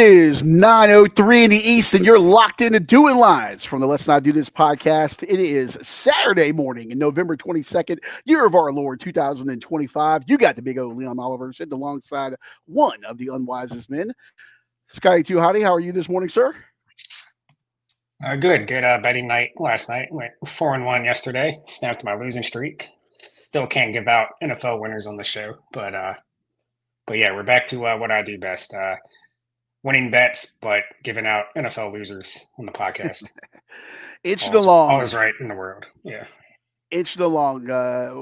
is 9:03 in the East, and you're locked into Doing Lines from the Let's Not Do This podcast. It is Saturday morning, November 22nd, year of our Lord 2025. You got the big old Leon Oliver sitting alongside one of the unwisest men, Scotty Too Hottie. How are you this morning, sir? Good betting night last night. Went 4-1 yesterday. Snapped my losing streak. Still can't give out NFL winners on the show, but yeah, we're back to what I do best: winning bets, but giving out NFL losers on the podcast. Inching All along. is right in the world. Yeah. Inching along.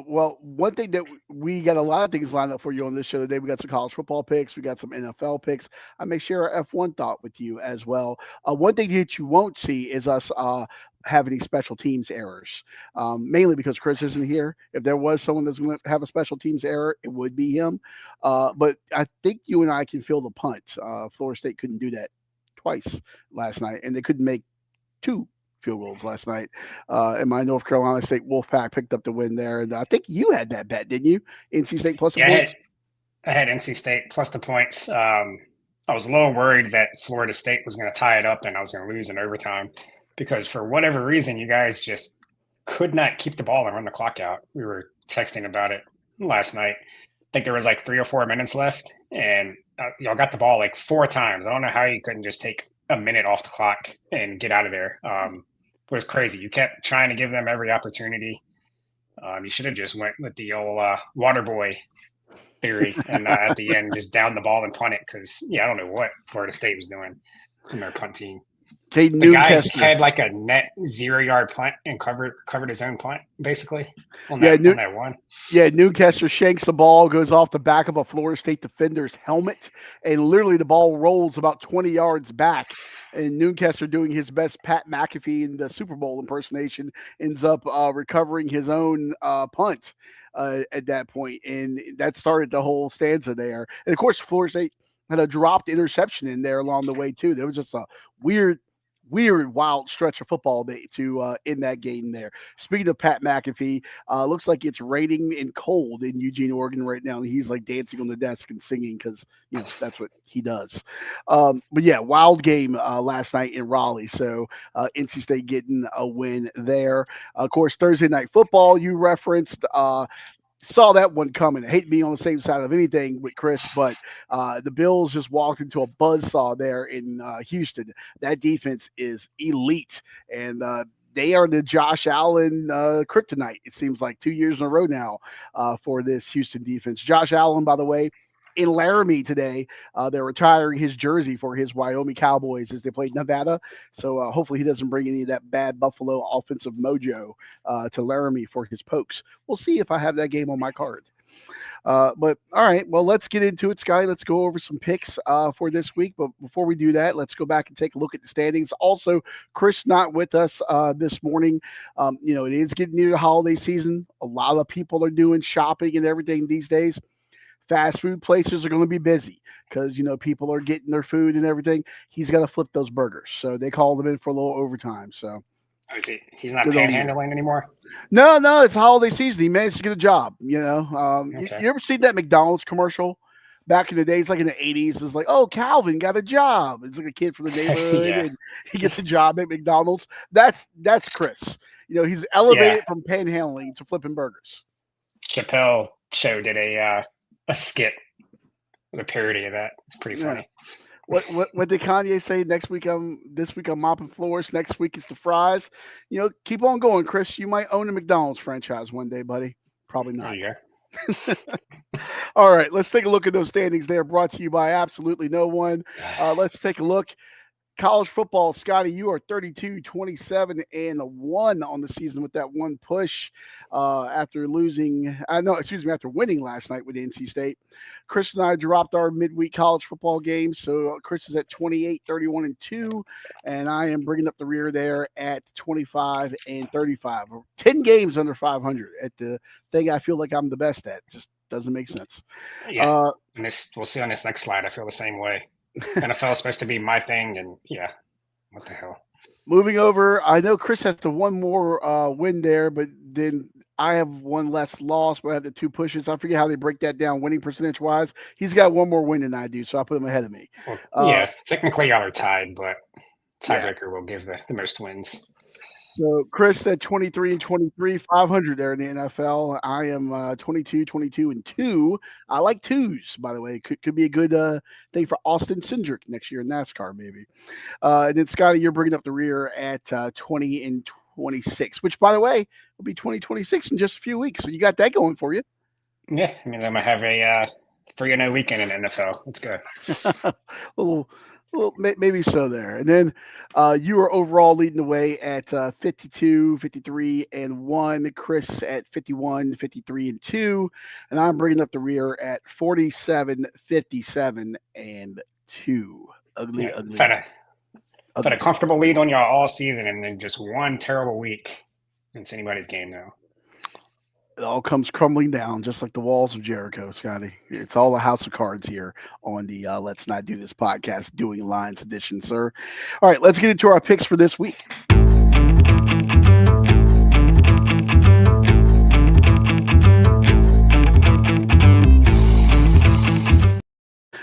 Well, one thing that we got a lot of things lined up for you on this show today. We got some college football picks. We got some NFL picks. I may share our F1 thought with you as well. One thing that you won't see is us have any special teams errors, mainly because Chris isn't here. If there was someone that's going to have a special teams error, it would be him. But I think you and I can feel the punt. Florida State couldn't do that twice last night, and they couldn't make two field goals last night. And my North Carolina State Wolfpack picked up the win there. And I think you had that bet, didn't you? NC State plus the points? I had NC State plus the points. I was a little worried that Florida State was going to tie it up and I was going to lose in overtime because for whatever reason, you guys just could not keep the ball and run the clock out. We were texting about it last night. I think there was like 3 or 4 minutes left, and y'all got the ball like 4 times. I don't know how you couldn't just take a minute off the clock and get out of there. It was crazy. You kept trying to give them every opportunity. You should have just went with the old water boy theory and at the end just down the ball and punt it because, I don't know what Florida State was doing in their punt team. The guy had like a net 0-yard punt and covered his own punt, basically, on that one. Yeah, Newcastle shanks the ball, goes off the back of a Florida State defender's helmet, and literally the ball rolls about 20 yards back. And Newcastle, doing his best Pat McAfee in the Super Bowl impersonation, ends up recovering his own punt at that point. And that started the whole stanza there. And, of course, Florida State had a dropped interception in there along the way, too. There was just a weird, wild stretch of football to in that game there. Speaking of Pat McAfee, looks like it's raining and cold in Eugene, Oregon right now. And he's like dancing on the desk and singing because, that's what he does. But yeah, wild game last night in Raleigh. So NC State getting a win there. Of course, Thursday night football you referenced. Saw that one coming. I hate being on the same side of anything with Chris, but the Bills just walked into a buzzsaw there in Houston. That defense is elite, and they are the Josh Allen kryptonite. It seems like 2 years in a row now for this Houston defense. Josh Allen, by the way, in Laramie today, they're retiring his jersey for his Wyoming Cowboys as they played Nevada. So hopefully he doesn't bring any of that bad Buffalo offensive mojo to Laramie for his pokes. We'll see if I have that game on my card. But all right, well, let's get into it, Scotty. Let's go over some picks for this week. But before we do that, let's go back and take a look at the standings. Also, Chris not with us this morning. It is getting near the holiday season. A lot of people are doing shopping and everything these days. Fast food places are going to be busy because, people are getting their food and everything. He's got to flip those burgers. So they called him in for a little overtime. So he's not panhandling anymore? No, it's holiday season. He managed to get a job, Okay. You ever seen that McDonald's commercial back in the days, like in the 80s? It's like, oh, Calvin got a job. It's like a kid from the neighborhood and he gets a job at McDonald's. That's Chris. He's elevated from panhandling to flipping burgers. Chappelle Show did a skit with a parody of that. It's pretty funny. What did Kanye say? This week I'm mopping floors. Next week it's the fries. Keep on going, Chris. You might own a McDonald's franchise one day, buddy. Probably not. There you go. All right, let's take a look at those standings. They are brought to you by absolutely no one. Let's take a look. College football, Scotty, you are 32, 27, and 1 on the season with that one push after winning last night with NC State. Chris and I dropped our midweek college football games, so Chris is at 28, 31, and 2, and I am bringing up the rear there at 25 and 35. 10 games under 500 at the thing I feel like I'm the best at. Just doesn't make sense. Yeah, we'll see on this next slide. I feel the same way. NFL is supposed to be my thing, and what the hell? Moving over, I know Chris has one more win there, but then I have one less loss, but I have the two pushes. I forget how they break that down winning percentage wise. He's got one more win than I do, so I put him ahead of me. Well, Uh, yeah, technically y'all are tied, but yeah. tiebreaker will give the most wins. So Chris said 23 and 23, 500 there in the NFL. I am 22, 22 and 2. I like twos, by the way. Could be a good thing for Austin Cindric next year in NASCAR, maybe. And then Scotty, you're bringing up the rear at 20 and 26, which, by the way, will be 2026 in just a few weeks. So you got that going for you. Yeah, I mean, I'm gonna have a 3-0 weekend in NFL. Let's go. little, maybe so there. And then you are overall leading the way at 52, 53 and 1. Chris at 51, 53 and 2. And I'm bringing up the rear at 47, 57 and 2. Ugly, Yeah, ugly, had a ugly. comfortable lead on y'all all season, and then just one terrible week. It's anybody's game now. It all comes crumbling down, just like the walls of Jericho, Scotty. It's all a house of cards here on the Let's Not Do This podcast, Doing Lines edition, sir. All right, let's get into our picks for this week.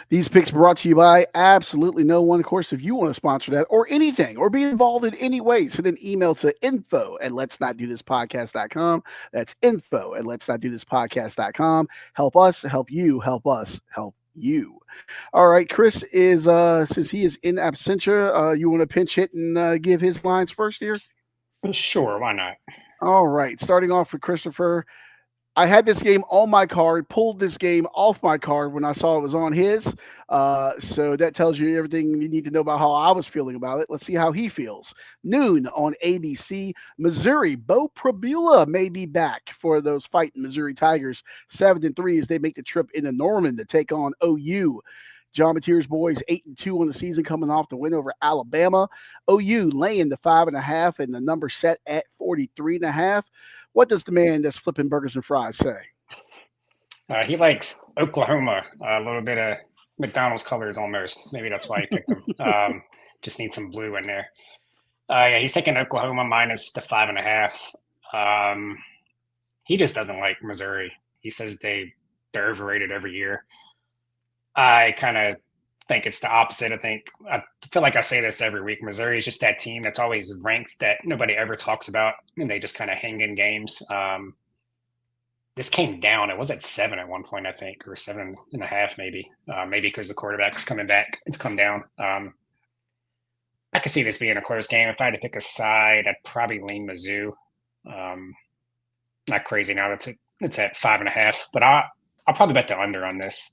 These picks brought to you by absolutely no one. Of course, if you want to sponsor that or anything or be involved in any way, send an email to info@letsnotdothispodcast.com. That's info@letsnotdothispodcast.com. Help us, help you, help us, help you. All right, Chris is since he is in absentia, you want to pinch hit and give his lines first here? Sure, why not? All right, starting off with Christopher. I had this game on my card, pulled this game off my card when I saw it was on his. So that tells you everything you need to know about how I was feeling about it. Let's see how he feels. Noon on ABC, Missouri. Bo Prabula may be back for those fighting Missouri Tigers. 7-3 as they make the trip into Norman to take on OU. John Mateer's boys 8-2 on the season, coming off the win over Alabama. OU laying the 5.5 and the number set at 43.5. What does the man that's flipping burgers and fries say? He likes Oklahoma, a little bit of McDonald's colors almost. Maybe that's why he picked them. Just need some blue in there. Yeah, he's taking Oklahoma minus the 5.5. He just doesn't like Missouri. He says they're overrated every year. I kind of think it's the opposite. I feel like I say this every week. Missouri is just that team that's always ranked that nobody ever talks about, and they just kind of hang in games. This came down. It was at 7 at one point, I think, or 7.5, maybe. Maybe because the quarterback's coming back. It's come down. I could see this being a close game. If I had to pick a side, I'd probably lean Mizzou. Not crazy now. It's at 5.5, but I'll probably bet the under on this.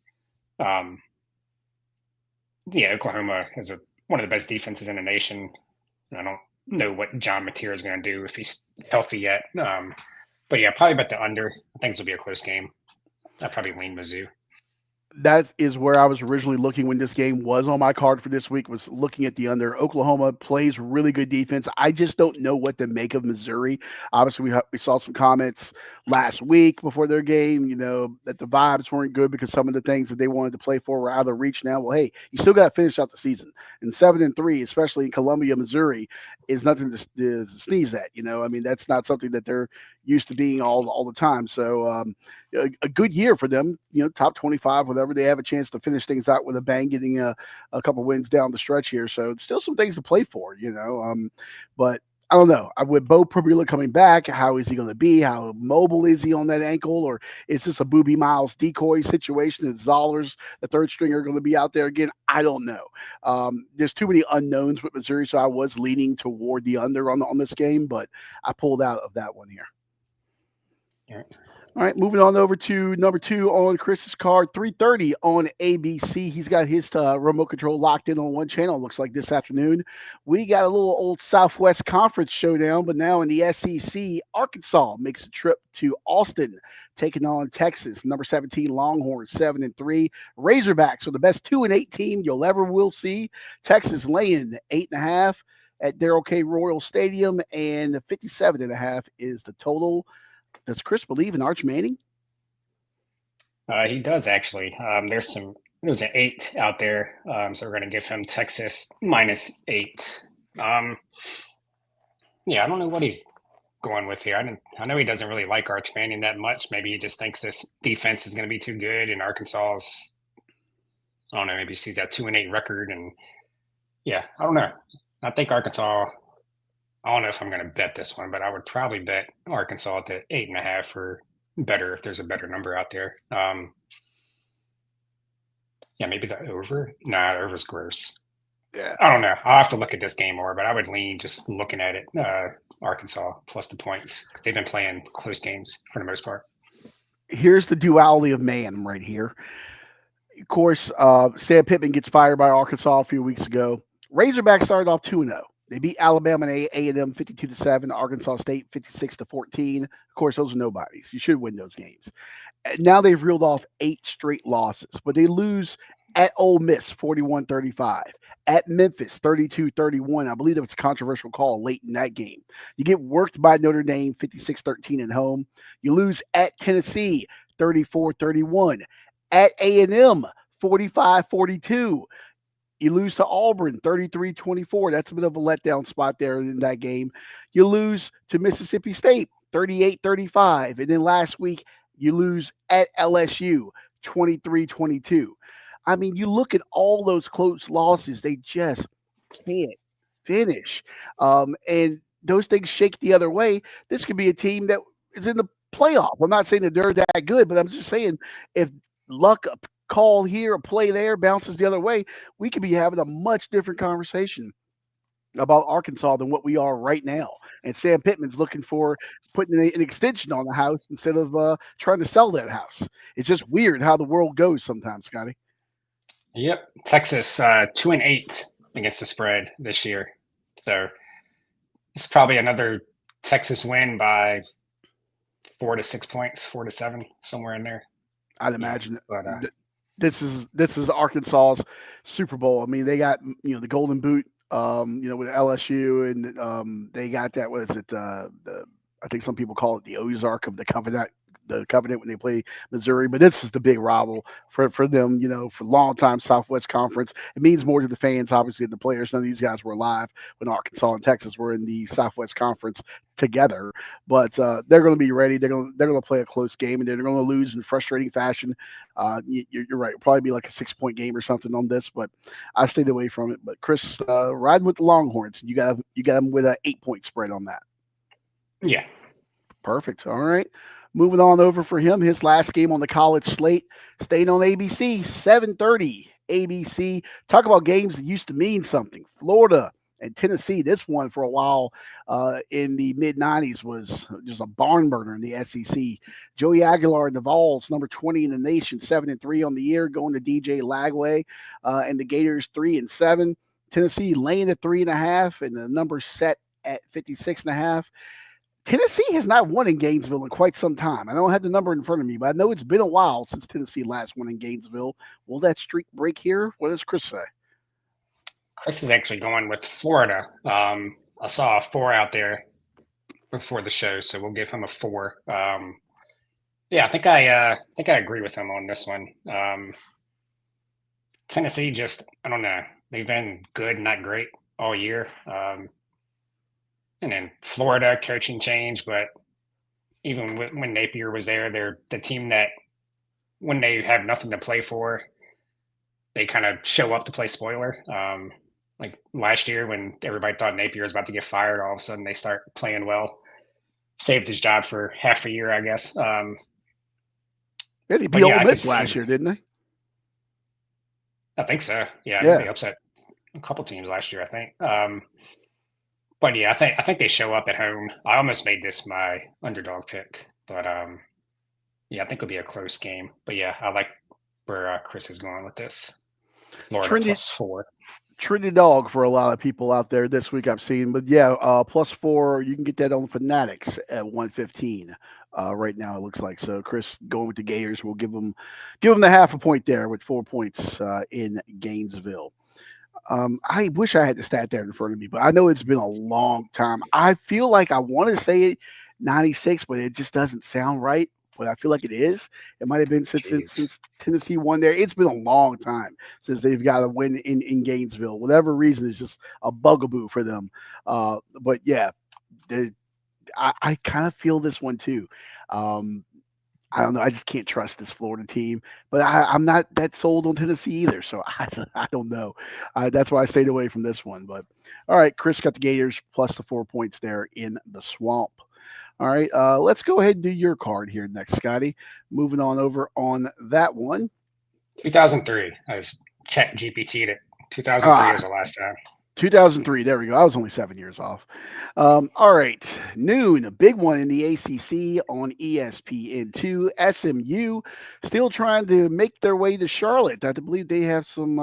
Yeah, Oklahoma has one of the best defenses in the nation. I don't know what John Mateer is going to do if he's healthy yet. But yeah, probably bet the under. I think this will be a close game. I'd probably lean Mizzou. That is where I was originally looking when this game was on my card for this week, was looking at the under. Oklahoma plays really good defense. I just don't know what to make of Missouri. Obviously, we saw some comments last week before their game, that the vibes weren't good because some of the things that they wanted to play for were out of reach now. Well, hey, you still got to finish out the season. And 7-3, especially in Columbia, Missouri, is nothing to sneeze at. I mean, that's not something that they're used to being all the time. So a good year for them, top 25, whatever. They have a chance to finish things out with a bang, getting a couple wins down the stretch here. So still some things to play for, but I don't know. With Bo Prabula coming back, how is he going to be? How mobile is he on that ankle? Or is this a Booby Miles decoy situation? Is Zollers, the third stringer, going to be out there again? I don't know. There's too many unknowns with Missouri, so I was leaning toward the under on this game, but I pulled out of that one here. All right. All right, moving on over to number 2 on Chris's card, 3:30 on ABC. He's got his remote control locked in on one channel, looks like this afternoon. We got a little old Southwest Conference showdown, but now in the SEC, Arkansas makes a trip to Austin, taking on Texas. Number 17 Longhorns, 7-3. Razorbacks are the best 2-8 team you'll ever will see. Texas laying 8.5 at Darrell K. Royal Stadium, and the 57.5 is the total. Does Chris believe in Arch Manning? He does actually. There's an 8 out there, so we're going to give him Texas minus 8. Yeah, I don't know what he's going with here. I know he doesn't really like Arch Manning that much. Maybe he just thinks this defense is going to be too good, and Arkansas's, I don't know, maybe he sees that 2-8 record, and yeah, I don't know. I think Arkansas. I don't know if I'm going to bet this one, but I would probably bet Arkansas at the 8.5 or better if there's a better number out there. Yeah, maybe the over. Nah, over's gross. Yeah. I don't know. I'll have to look at this game more, but I would lean just looking at it. Arkansas plus the points because they've been playing close games for the most part. Here's the duality of man right here. Of course, Sam Pittman gets fired by Arkansas a few weeks ago. Razorbacks started off 2-0. They beat Alabama and A&M 52-7, Arkansas State 56-14. Of course, those are nobodies. You should win those games. And now they've reeled off 8 straight losses, but they lose at Ole Miss 41-35, at Memphis 32-31. I believe that was a controversial call late in that game. You get worked by Notre Dame 56-13 at home. You lose at Tennessee 34-31, at A&M 45-42. You lose to Auburn 33-24. That's a bit of a letdown spot there in that game. You lose to Mississippi State 38-35. And then last week, you lose at LSU 23-22. I mean, you look at all those close losses, they just can't finish. And those things shake the other way. This could be a team that is in the playoff. I'm not saying that they're that good, but I'm just saying if luck call here, a play there, bounces the other way, we could be having a much different conversation about Arkansas than what we are right now. And Sam Pittman's looking for putting an extension on the house instead of trying to sell that house. It's just weird how the world goes sometimes, Scotty. Yep, Texas 2-8 against the spread this year, so it's probably another Texas win by 4 to 6 points, 4 to 7, somewhere in there. I'd imagine. Yeah, but, this is Arkansas's Super Bowl. I mean, they got the Golden Boot, with LSU, and they got that. What is it? I think some people call it the Ozark of the Covenant. The Covenant when they play Missouri, but this is the big rival for them, for long time Southwest Conference. It means more to the fans, obviously, than the players. None of these guys were alive when Arkansas and Texas were in the Southwest Conference together, but they're going to be ready. They're going to play a close game, and they're going to lose in frustrating fashion. You're right. It'll probably be like a 6-point game or something on this, but I stayed away from it. But Chris, riding with the Longhorns, you got them with an 8-point spread on that. Yeah, perfect. All right. Moving on over for him, his last game on the college slate, staying on ABC, 7:30 ABC. Talk about games that used to mean something. Florida and Tennessee. This one for a while in the mid-'90s was just a barn burner in the SEC. Joey Aguilar and the Vols, number 20 in the nation, 7-3 on the year, going to DJ Lagway, and the Gators 3-7. Tennessee laying at 3.5, and the number set at 56.5. Tennessee has not won in Gainesville in quite some time. I don't have the number in front of me, but I know it's been a while since Tennessee last won in Gainesville. Will that streak break here? What does Chris say? Chris is actually going with Florida. I saw a 4 out there before the show, so we'll give him a 4. Yeah, I think I agree with him on this one. Tennessee just, I don't know. They've been good, not great all year. And then Florida coaching change, but even when Napier was there, they're the team that when they have nothing to play for, they kind of show up to play spoiler. Like last year when everybody thought Napier was about to get fired, all of a sudden they start playing well. Saved his job for half a year, I guess. They beat Ole Miss last year, didn't they? I think so. Yeah. They upset a couple teams last year, I think. But yeah, I think they show up at home. I almost made this my underdog pick, but yeah, I think it'll be a close game. But yeah, I like where Chris is going with this. Florida +4. Trendy dog for a lot of people out there this week I've seen, but yeah, +4. You can get that on Fanatics at 115 right now. It looks like so. Chris going with the Gators will give them the half a point there with 4 points in Gainesville. I wish I had the stat there in front of me, but I know it's been a long time. I feel like I want to say 96, but it just doesn't sound right. But I feel like it is. It might have been since Tennessee won there. It's been a long time since they've got a win in Gainesville. Whatever reason, it's just a bugaboo for them. But yeah, I kind of feel this one too. Um, I don't know. I just can't trust this Florida team, but I'm not that sold on Tennessee either. So I don't know. That's why I stayed away from this one. But all right, Chris got the Gators plus the 4 points there in the swamp. All right, let's go ahead and do your card here next, Scotty. Moving on over on that one. 2003. I was chat GPT that 2003 was Ah, the last time. 2003. There we go. I was only 7 years off. All right. Noon, a big one in the ACC on ESPN2. SMU still trying to make their way to Charlotte. I believe they have some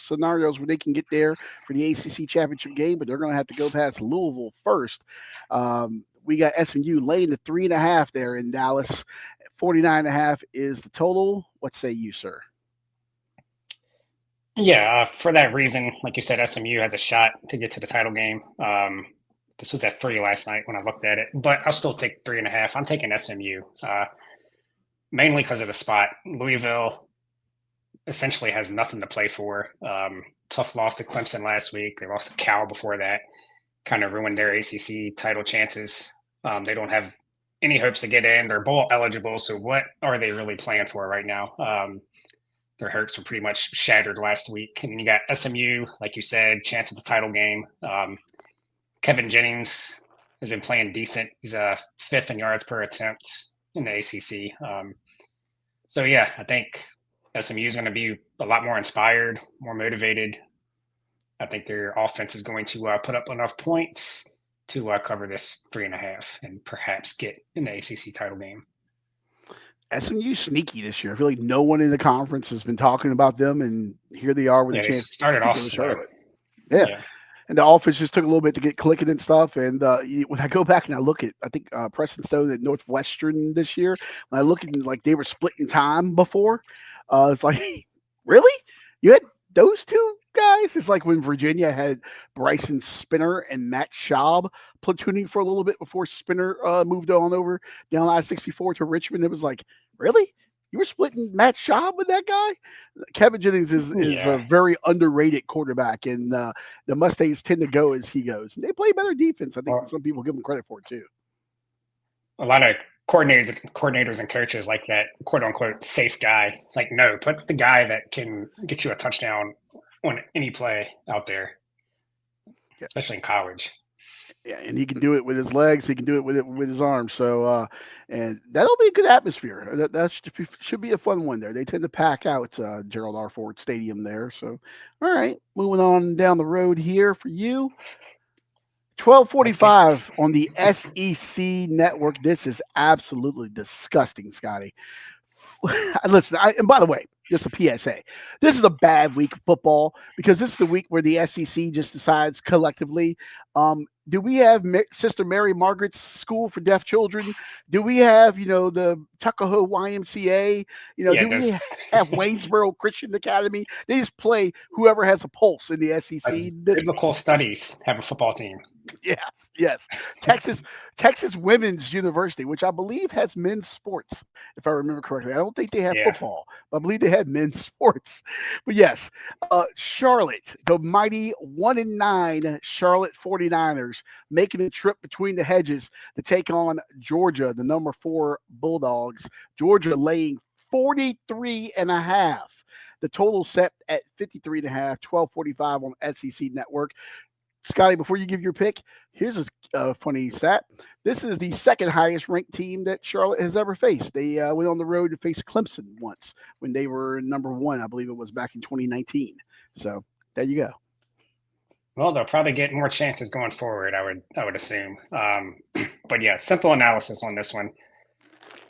scenarios where they can get there for the ACC championship game, but they're going to have to go past Louisville first. We got SMU laying the 3.5 there in Dallas. 49.5 is the total. What say you, sir? Yeah, for that reason, like you said, SMU has a shot to get to the title game. This was at 3 last night when I looked at it, but I'll still take 3.5. I'm taking SMU, mainly because of the spot. Louisville essentially has nothing to play for. Tough loss to Clemson last week. They lost to Cal before that. Kind of ruined their ACC title chances. They don't have any hopes to get in. They're bowl eligible, so what are they really playing for right now? Their hopes were pretty much shattered last week. And then you got SMU, like you said, chance at the title game. Kevin Jennings has been playing decent. He's fifth in yards per attempt in the ACC. So, yeah, I think SMU is going to be a lot more inspired, more motivated. I think their offense is going to put up enough points to cover this 3.5 and perhaps get in the ACC title game. SMU sneaky this year. I feel like no one in the conference has been talking about them, and here they are with a Yeah, they chance started to off go to slow. Charlotte. Yeah. Yeah. And the offense just took a little bit to get clicking and stuff. And when I go back and I look at, I think Preston Stone at Northwestern this year, when I look at like they were splitting time before, it's like, really? You had those two guys? It's like when Virginia had Bryson Spinner and Matt Schaub platooning for a little bit before Spinner moved on over down I-64 to Richmond. It was like, really? You were splitting Matt Schaub with that guy? Kevin Jennings is a Yeah. very underrated quarterback, and the Mustangs tend to go as he goes. And they play better defense, I think, than Well, some people give them credit for, too. a lot of coordinators and coaches like that quote unquote safe guy. It's like, no, put the guy that can get you a touchdown on any play out there, Yeah. especially in college. Yeah, and he can do it with his legs. He can do it with his arms. So, and that'll be a good atmosphere. That should be a fun one there. They tend to pack out Gerald R. Ford Stadium there. So, all right, moving on down the road here for you. Let's take 12:45 on the SEC network. This is absolutely disgusting, Scotty. Listen, and by the way, just a PSA. This is a bad week of football because this is the week where the SEC just decides collectively. Do we have Sister Mary Margaret's School for Deaf Children? Do we have, the Tuckahoe YMCA? yeah, Do we have Waynesboro Christian Academy? They just play whoever has a pulse in the does SEC this biblical studies have a football team? Yes, yes. Texas Women's University, which I believe has men's sports, if I remember correctly. I don't think they have Yeah. football, but I believe they have men's sports. But yes, Charlotte, the mighty 1-9 Charlotte 49ers, making a trip between the hedges to take on Georgia, the number 4 Bulldogs. Georgia laying 43.5. The total set at 53.5, 12:45 on SEC Network. Scotty, before you give your pick, here's a funny stat. This is the second highest ranked team that Charlotte has ever faced. They went on the road to face Clemson once when they were number 1. I believe it was back in 2019. So there you go. Well, they'll probably get more chances going forward. I would assume. But yeah, simple analysis on this one.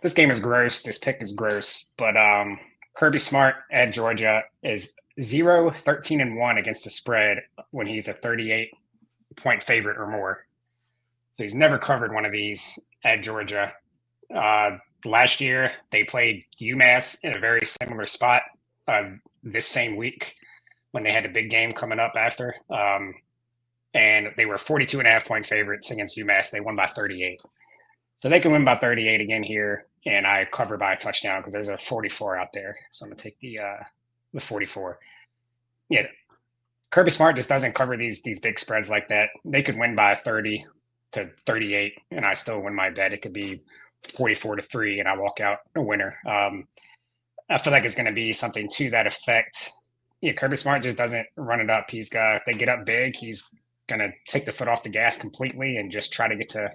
This game is gross. This pick is gross. But Kirby Smart at Georgia is 0-13-1 against the spread when he's a 38-point favorite or more. So he's never covered one of these at Georgia. Last year, they played UMass in a very similar spot this same week when they had a big game coming up after. And they were 42.5-point favorites against UMass. They won by 38. So they can win by 38 again here, and I cover by a touchdown because there's a 44 out there. So I'm going to take the 44. Yeah, Kirby Smart just doesn't cover these big spreads like that. They could win by 30 to 38, and I still win my bet. It could be 44-3, and I walk out a winner. I feel like it's going to be something to that effect. Yeah, Kirby Smart just doesn't run it up. He's got, if they get up big, he's going to take the foot off the gas completely and just try to get to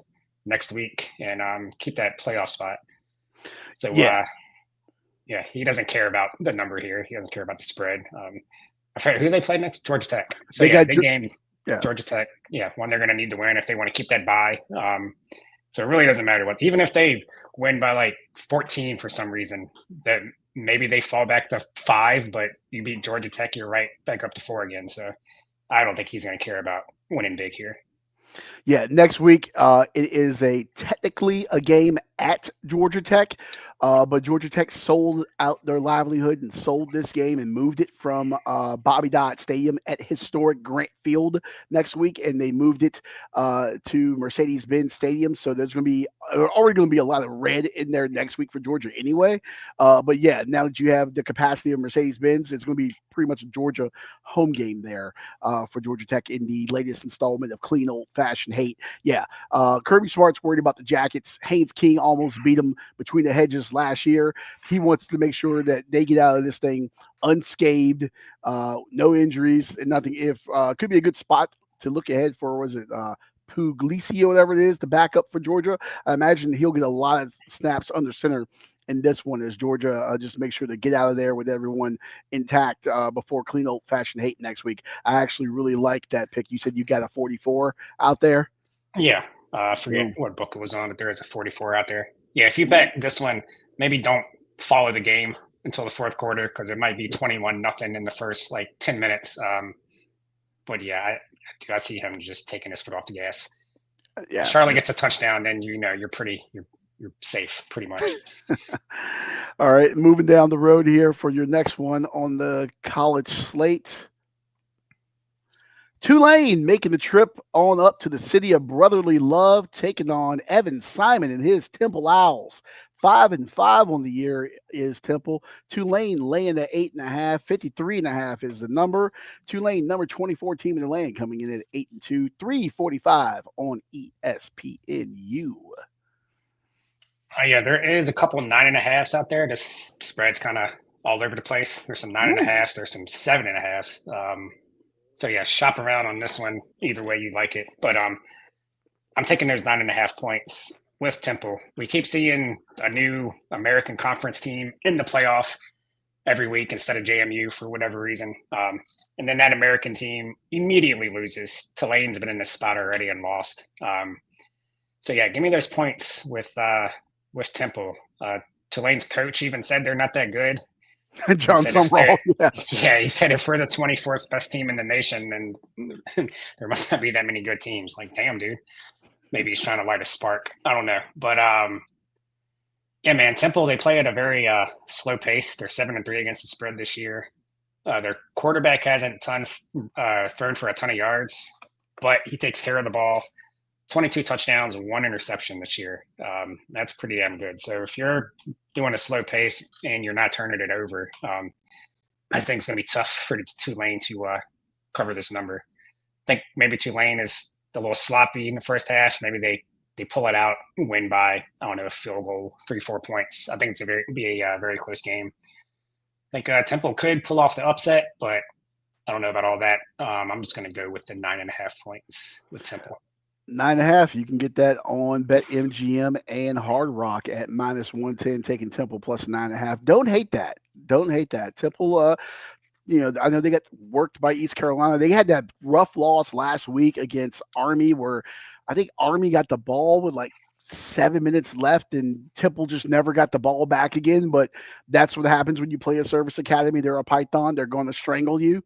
next week and keep that playoff spot. So, yeah, he doesn't care about the number here. He doesn't care about the spread. I forget who they play next. Georgia Tech. So yeah, big game. Yeah. Georgia Tech. Yeah, one they're going to need to win if they want to keep that bye. So it really doesn't matter what. Even if they win by like 14 for some reason, that maybe they fall back to 5, but you beat Georgia Tech, you're right back up to 4 again. So I don't think he's going to care about winning big here. Yeah, next week it is technically a game at Georgia Tech, but Georgia Tech sold out their livelihood and sold this game and moved it from Bobby Dodd Stadium at historic Grant Field next week, and they moved it to Mercedes-Benz Stadium. So there's already going to be a lot of red in there next week for Georgia anyway. But yeah, now that you have the capacity of Mercedes-Benz, it's going to be pretty much a Georgia home game there for Georgia Tech in the latest installment of Clean Old Fashioned Hate. Yeah, Kirby Smart's worried about the Jackets. Haynes King almost beat them between the hedges last year. He wants to make sure that they get out of this thing unscathed, no injuries and nothing. If could be a good spot to look ahead for, was it Puglisi or whatever it is, the backup for Georgia. I imagine he'll get a lot of snaps under center in this one as Georgia just make sure to get out of there with everyone intact before Clean Old Fashioned Hate next week. I actually really like that pick. You said you got a 44 out there? Yeah. I forget what book it was on, but there is a 44 out there. Yeah, if you bet this one, maybe don't follow the game until the fourth quarter because it might be 21-0 in the first like 10 minutes. But yeah, I see him just taking his foot off the gas. Yeah, Charlotte gets a touchdown, then you're safe pretty much. All right, moving down the road here for your next one on the college slate. Tulane making the trip on up to the city of brotherly love, taking on Evan Simon and his Temple Owls. 5-5 on the year is Temple. Tulane laying at 8.5. 53.5 is the number. Tulane, number 24 team in the land, coming in at 8-2. 345 on ESPNU. Yeah, there is a couple 9.5s out there. This spread's kind of all over the place. There's some 9.5s. There's some 7.5s. So yeah, shop around on this one either way you like it. But I'm taking those 9.5 points with Temple. We keep seeing a new American Conference team in the playoff every week instead of JMU for whatever reason. And then that American team immediately loses. Tulane's been in this spot already and lost. So yeah, give me those points with Temple. Tulane's coach even said they're not that good. John Sumrall. Yeah, he said if we're the 24th best team in the nation, then there must not be that many good teams. Like, damn, dude. Maybe he's trying to light a spark. I don't know. But, yeah, man, Temple, they play at a very slow pace. They're 7-3 against the spread this year. Their quarterback hasn't thrown for a ton of yards, but he takes care of the ball. 22 touchdowns, 1 interception this year. That's pretty damn good. So if you're doing a slow pace and you're not turning it over, I think it's going to be tough for Tulane to cover this number. I think maybe Tulane is a little sloppy in the first half. Maybe they pull it out and win by, I don't know, a field goal, 3-4 points. I think it's going to be a very close game. I think Temple could pull off the upset, but I don't know about all that. I'm just going to go with the 9.5 points with Temple. 9.5. You can get that on BetMGM and Hard Rock at -110, taking Temple plus 9.5. Don't hate that. Temple, I know they got worked by East Carolina. They had that rough loss last week against Army where I think Army got the ball with like 7 minutes left and Temple just never got the ball back again. But that's what happens when you play a service academy. They're a python. They're going to strangle you,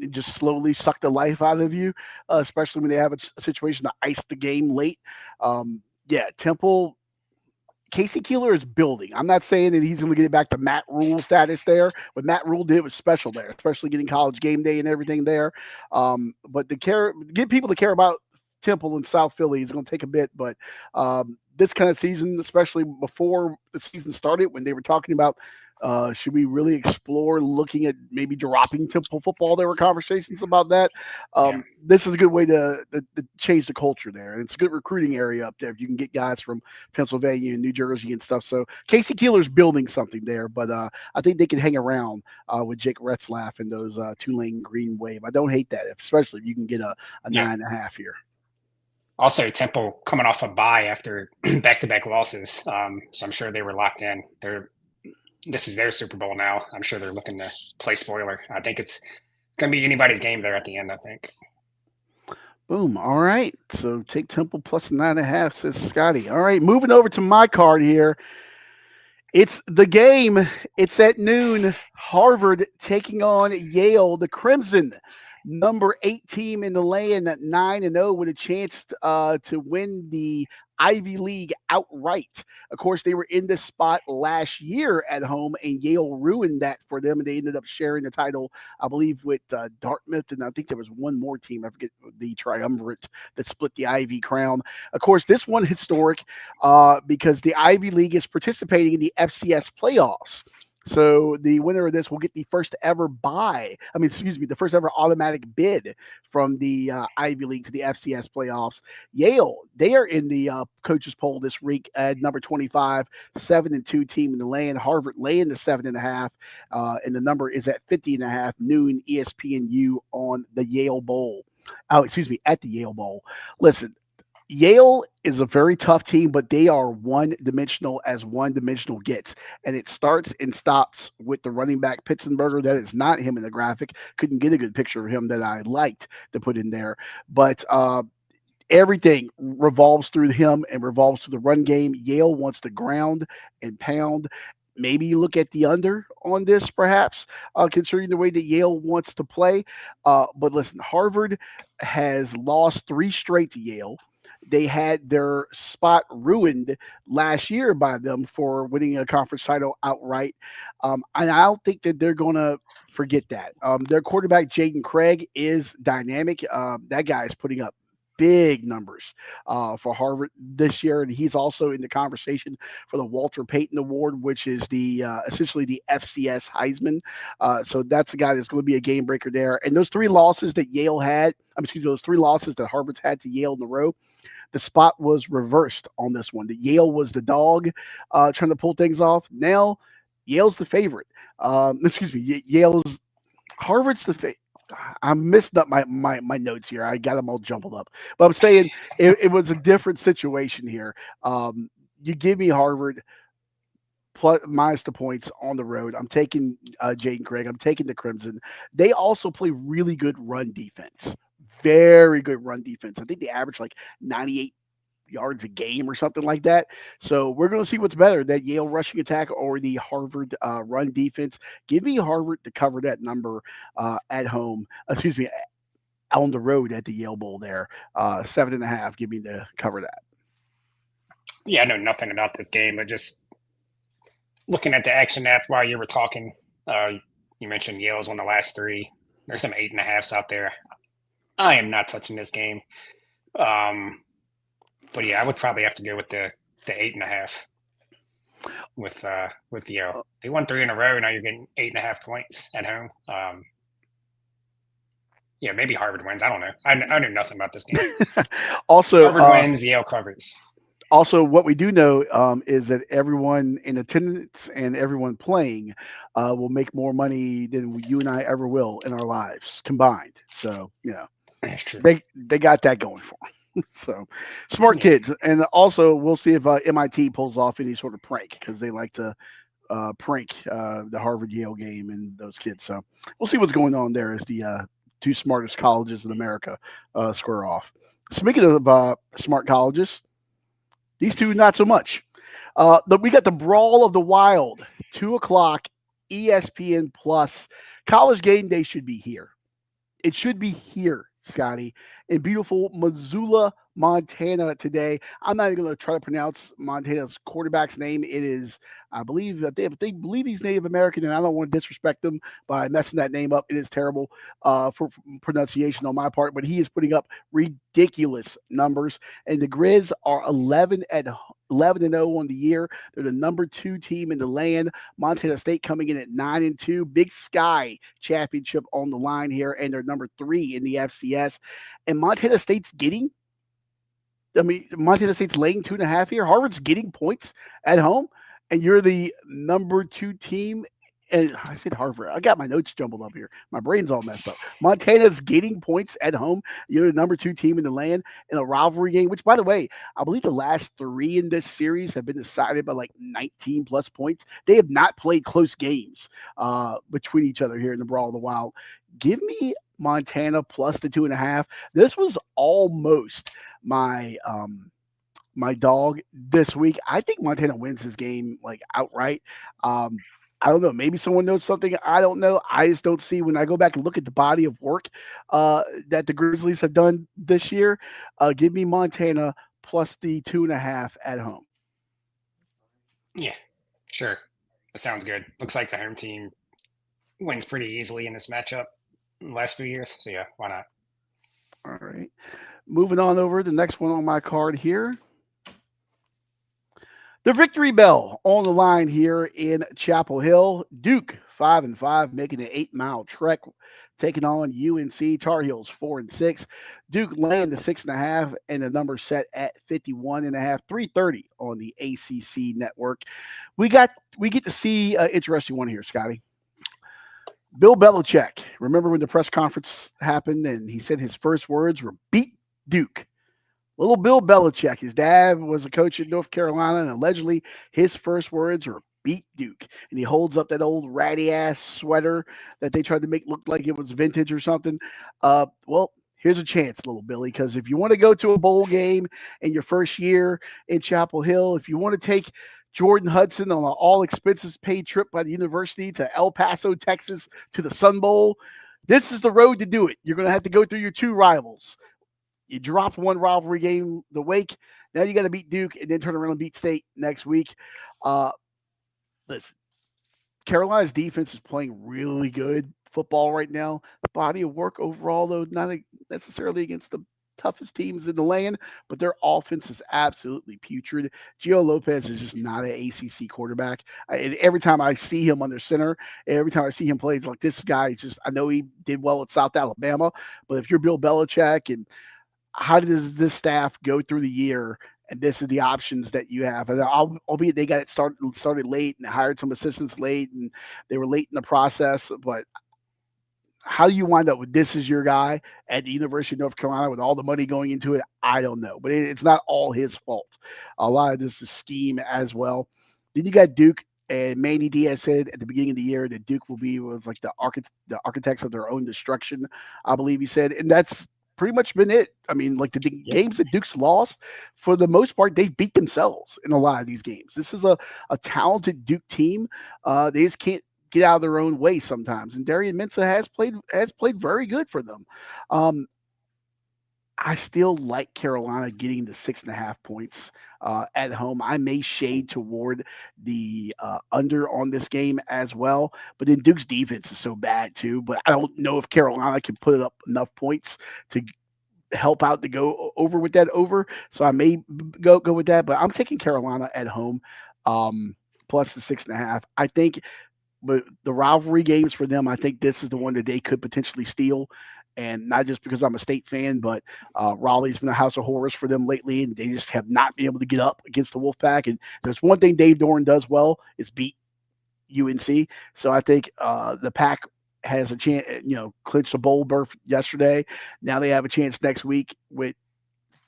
just slowly suck the life out of you, especially when they have a situation to ice the game late. Temple, Casey Keeler is building. I'm not saying that he's going to get it back to Matt Rule status there. What Matt Rule did was special there, especially getting College Game Day and everything there. But get people to care about Temple in South Philly is going to take a bit, but this kind of season, especially before the season started, when they were talking about Should we really explore looking at maybe dropping Temple football? There were conversations about that. Yeah. This is a good way to change the culture there. And it's a good recruiting area up there if you can get guys from Pennsylvania and New Jersey and stuff. So Casey Keeler's building something there, but I think they can hang around with Jake Retzlaff and those Tulane Green Wave. I don't hate that, especially if you can get a Yeah. 9.5 here. Also, Temple coming off a bye after back-to-back losses, so I'm sure they were locked in. This is their Super Bowl now. I'm sure they're looking to play spoiler. I think it's going to be anybody's game there at the end, I think. Boom. All right. So take Temple plus 9.5, says Scotty. All right. Moving over to my card here. It's the game. It's at noon. Harvard taking on Yale. The Crimson, number 8 team in the land at 9-0 with a chance to win the Ivy League outright. Of course, they were in this spot last year at home, and Yale ruined that for them, and they ended up sharing the title, I believe, with Dartmouth, and I think there was one more team, I forget, the triumvirate that split the Ivy crown. Of course, this one historic because the Ivy League is participating in the FCS playoffs. So the winner of this will get the first ever the first ever automatic bid from the Ivy League to the FCS playoffs. Yale, they are in the coaches poll this week at number 25, 7-2 team in the land. Harvard laying the 7.5, and the number is at 50.5. Noon ESPNU on the Yale Bowl. At the Yale Bowl. Listen, Yale is a very tough team, but they are one-dimensional as one-dimensional gets. And it starts and stops with the running back, Pitzenberger. That is not him in the graphic. Couldn't get a good picture of him that I liked to put in there. But everything revolves through him and revolves through the run game. Yale wants to ground and pound. Maybe you look at the under on this, perhaps, considering the way that Yale wants to play. But listen, Harvard has lost 3 straight to Yale. They had their spot ruined last year by them for winning a conference title outright. And I don't think that they're going to forget that. Their quarterback, Jaden Craig, is dynamic. That guy is putting up big numbers for Harvard this year, and he's also in the conversation for the Walter Payton Award, which is the essentially the FCS Heisman. So that's a guy that's going to be a game breaker there. And those 3 losses that those 3 losses that Harvard's had to Yale in a row, the spot was reversed on this one. That Yale was the dog trying to pull things off. Now Yale's the favorite. Harvard's the favorite. I messed up my notes here. I got them all jumbled up. But I'm saying it was a different situation here. You give me Harvard plus minus the points on the road. I'm taking Jaden Craig. I'm taking the Crimson. They also play really good run defense. Very good run defense. I think they average like 98 yards a game or something like that. So we're going to see what's better, that Yale rushing attack or the Harvard run defense. Give me Harvard to cover that number at home. On the road at the Yale Bowl there. 7.5. Give me to cover that. Yeah, I know nothing about this game, but just looking at the action app while you were talking, you mentioned Yale's won the last 3. There's some 8.5s out there. I am not touching this game. But yeah, I would probably have to go with the 8.5 with Yale. They won 3 in a row. Now you're getting 8.5 points at home. Yeah, maybe Harvard wins. I don't know. I know nothing about this game. Also, Harvard wins, Yale covers. Also, what we do know is that everyone in attendance and everyone playing will make more money than you and I ever will in our lives combined. So, that's true. They got that going for them. So, smart kids. And also, we'll see if MIT pulls off any sort of prank, because they like to prank the Harvard-Yale game and those kids. So, we'll see what's going on there as the 2 smartest colleges in America square off. Speaking of smart colleges, these 2 not so much. We got the Brawl of the Wild, 2:00, ESPN Plus. College game day should be here. It should be here, Scotty, in beautiful Missoula, Montana today. I'm not even going to try to pronounce Montana's quarterback's name. It is, I believe, they believe he's Native American, and I don't want to disrespect them by messing that name up. It is terrible for pronunciation on my part, but he is putting up ridiculous numbers, and the Grizz are 11 11-0 on the year. They're the number 2 team in the land. Montana State coming in at 9-2. Big Sky championship on the line here, and they're number 3 in the FCS. And Montana State's getting Montana State's laying 2.5 here. Harvard's getting points at home, and you're the number 2 team. And I said Harvard. I got my notes jumbled up here. My brain's all messed up. Montana's getting points at home. You're the number 2 team in the land in a rivalry game, which, by the way, I believe the last 3 in this series have been decided by like 19 plus points. They have not played close games between each other here in the Brawl of the Wild. Give me Montana plus the 2.5. This was almost my dog this week. I think Montana wins this game like outright. I don't know. Maybe someone knows something I don't know. I just don't see when I go back and look at the body of work that the Grizzlies have done this year. Give me Montana plus the 2.5 at home. Yeah, sure. That sounds good. Looks like the home team wins pretty easily in this matchup in the last few years. So yeah, why not? All right. Moving on over, the next one on my card here. The Victory Bell on the line here in Chapel Hill. Duke 5-5, making an 8-mile trek, taking on UNC. Tar Heels 4-6. Duke laying the 6.5, and the number set at 51.5. 3:30 on the ACC network. We get to see an interesting one here, Scotty. Bill Belichick. Remember when the press conference happened and he said his first words were "beat Duke." Little Bill Belichick, his dad was a coach in North Carolina, and allegedly his first words were "beat Duke." And he holds up that old ratty ass sweater that they tried to make look like it was vintage or something. Well, here's a chance, little Billy, because if you want to go to a bowl game in your first year in Chapel Hill, if you want to take Jordan Hudson on an all expenses paid trip by the university to El Paso, Texas, to the Sun Bowl, this is the road to do it. You're going to have to go through your 2 rivals. You dropped one rivalry game the week. Now you got to beat Duke and then turn around and beat State next week. Listen, Carolina's defense is playing really good football right now. The body of work overall, though, not necessarily against the toughest teams in the land, but their offense is absolutely putrid. Gio Lopez is just not an ACC quarterback. And every time I see him under center, every time I see him play, it's like this guy is just, I know he did well at South Alabama, but if you're Bill Belichick and how does this staff go through the year? And this is the options that you have. And albeit they got it started late and hired some assistants late, and they were late in the process. But how do you wind up with this as your guy at the University of North Carolina with all the money going into it? I don't know. But it's not all his fault. A lot of this is scheme as well. Then you got Duke. And Manny Diaz said at the beginning of the year that Duke was like the architects of their own destruction, I believe he said. And that's pretty much been it. I mean, like the games that Duke's lost, for the most part, they've beat themselves in a lot of these games. This is a talented Duke team. They just can't get out of their own way sometimes. And Darian Mensah has played very good for them. I still like Carolina getting the 6.5 points at home. I may shade toward the under on this game as well. But then Duke's defense is so bad too. But I don't know if Carolina can put up enough points to help out to go over with that over. So I may go with that. But I'm taking Carolina at home plus the 6.5. I think, but the rivalry games for them, I think this is the one that they could potentially steal. And not just because I'm a State fan, but Raleigh's been a house of horrors for them lately, and they just have not been able to get up against the Wolfpack. And there's one thing Dave Doran does well is beat UNC. So I think the Pack has a chance, clinched a bowl berth yesterday. Now they have a chance next week with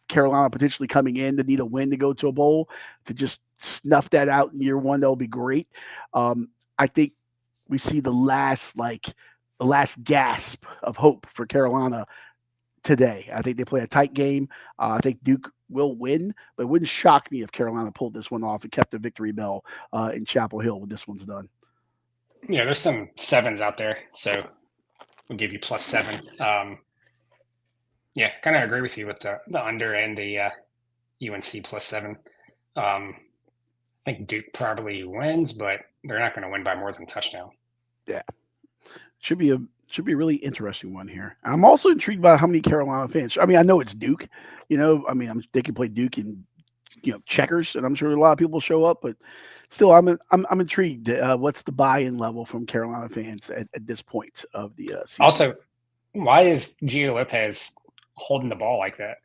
Carolina potentially coming in to need a win to go to a bowl to just snuff that out in year one. That'll be great. I think we see the last gasp of hope for Carolina today. I think they play a tight game. I think Duke will win, but it wouldn't shock me if Carolina pulled this one off and kept the victory bell in Chapel Hill when this one's done. Yeah, there's some 7s out there, so we'll give you +7. Yeah, kind of agree with you with the under and the UNC +7. I think Duke probably wins, but they're not going to win by more than a touchdown. Yeah. Should be a really interesting one here. I'm also intrigued by how many Carolina fans. I mean, I know it's Duke. They can play Duke in checkers, and I'm sure a lot of people show up, but still, I'm intrigued. What's the buy-in level from Carolina fans at this point of the season? Also, why is Gio Lopez holding the ball like that?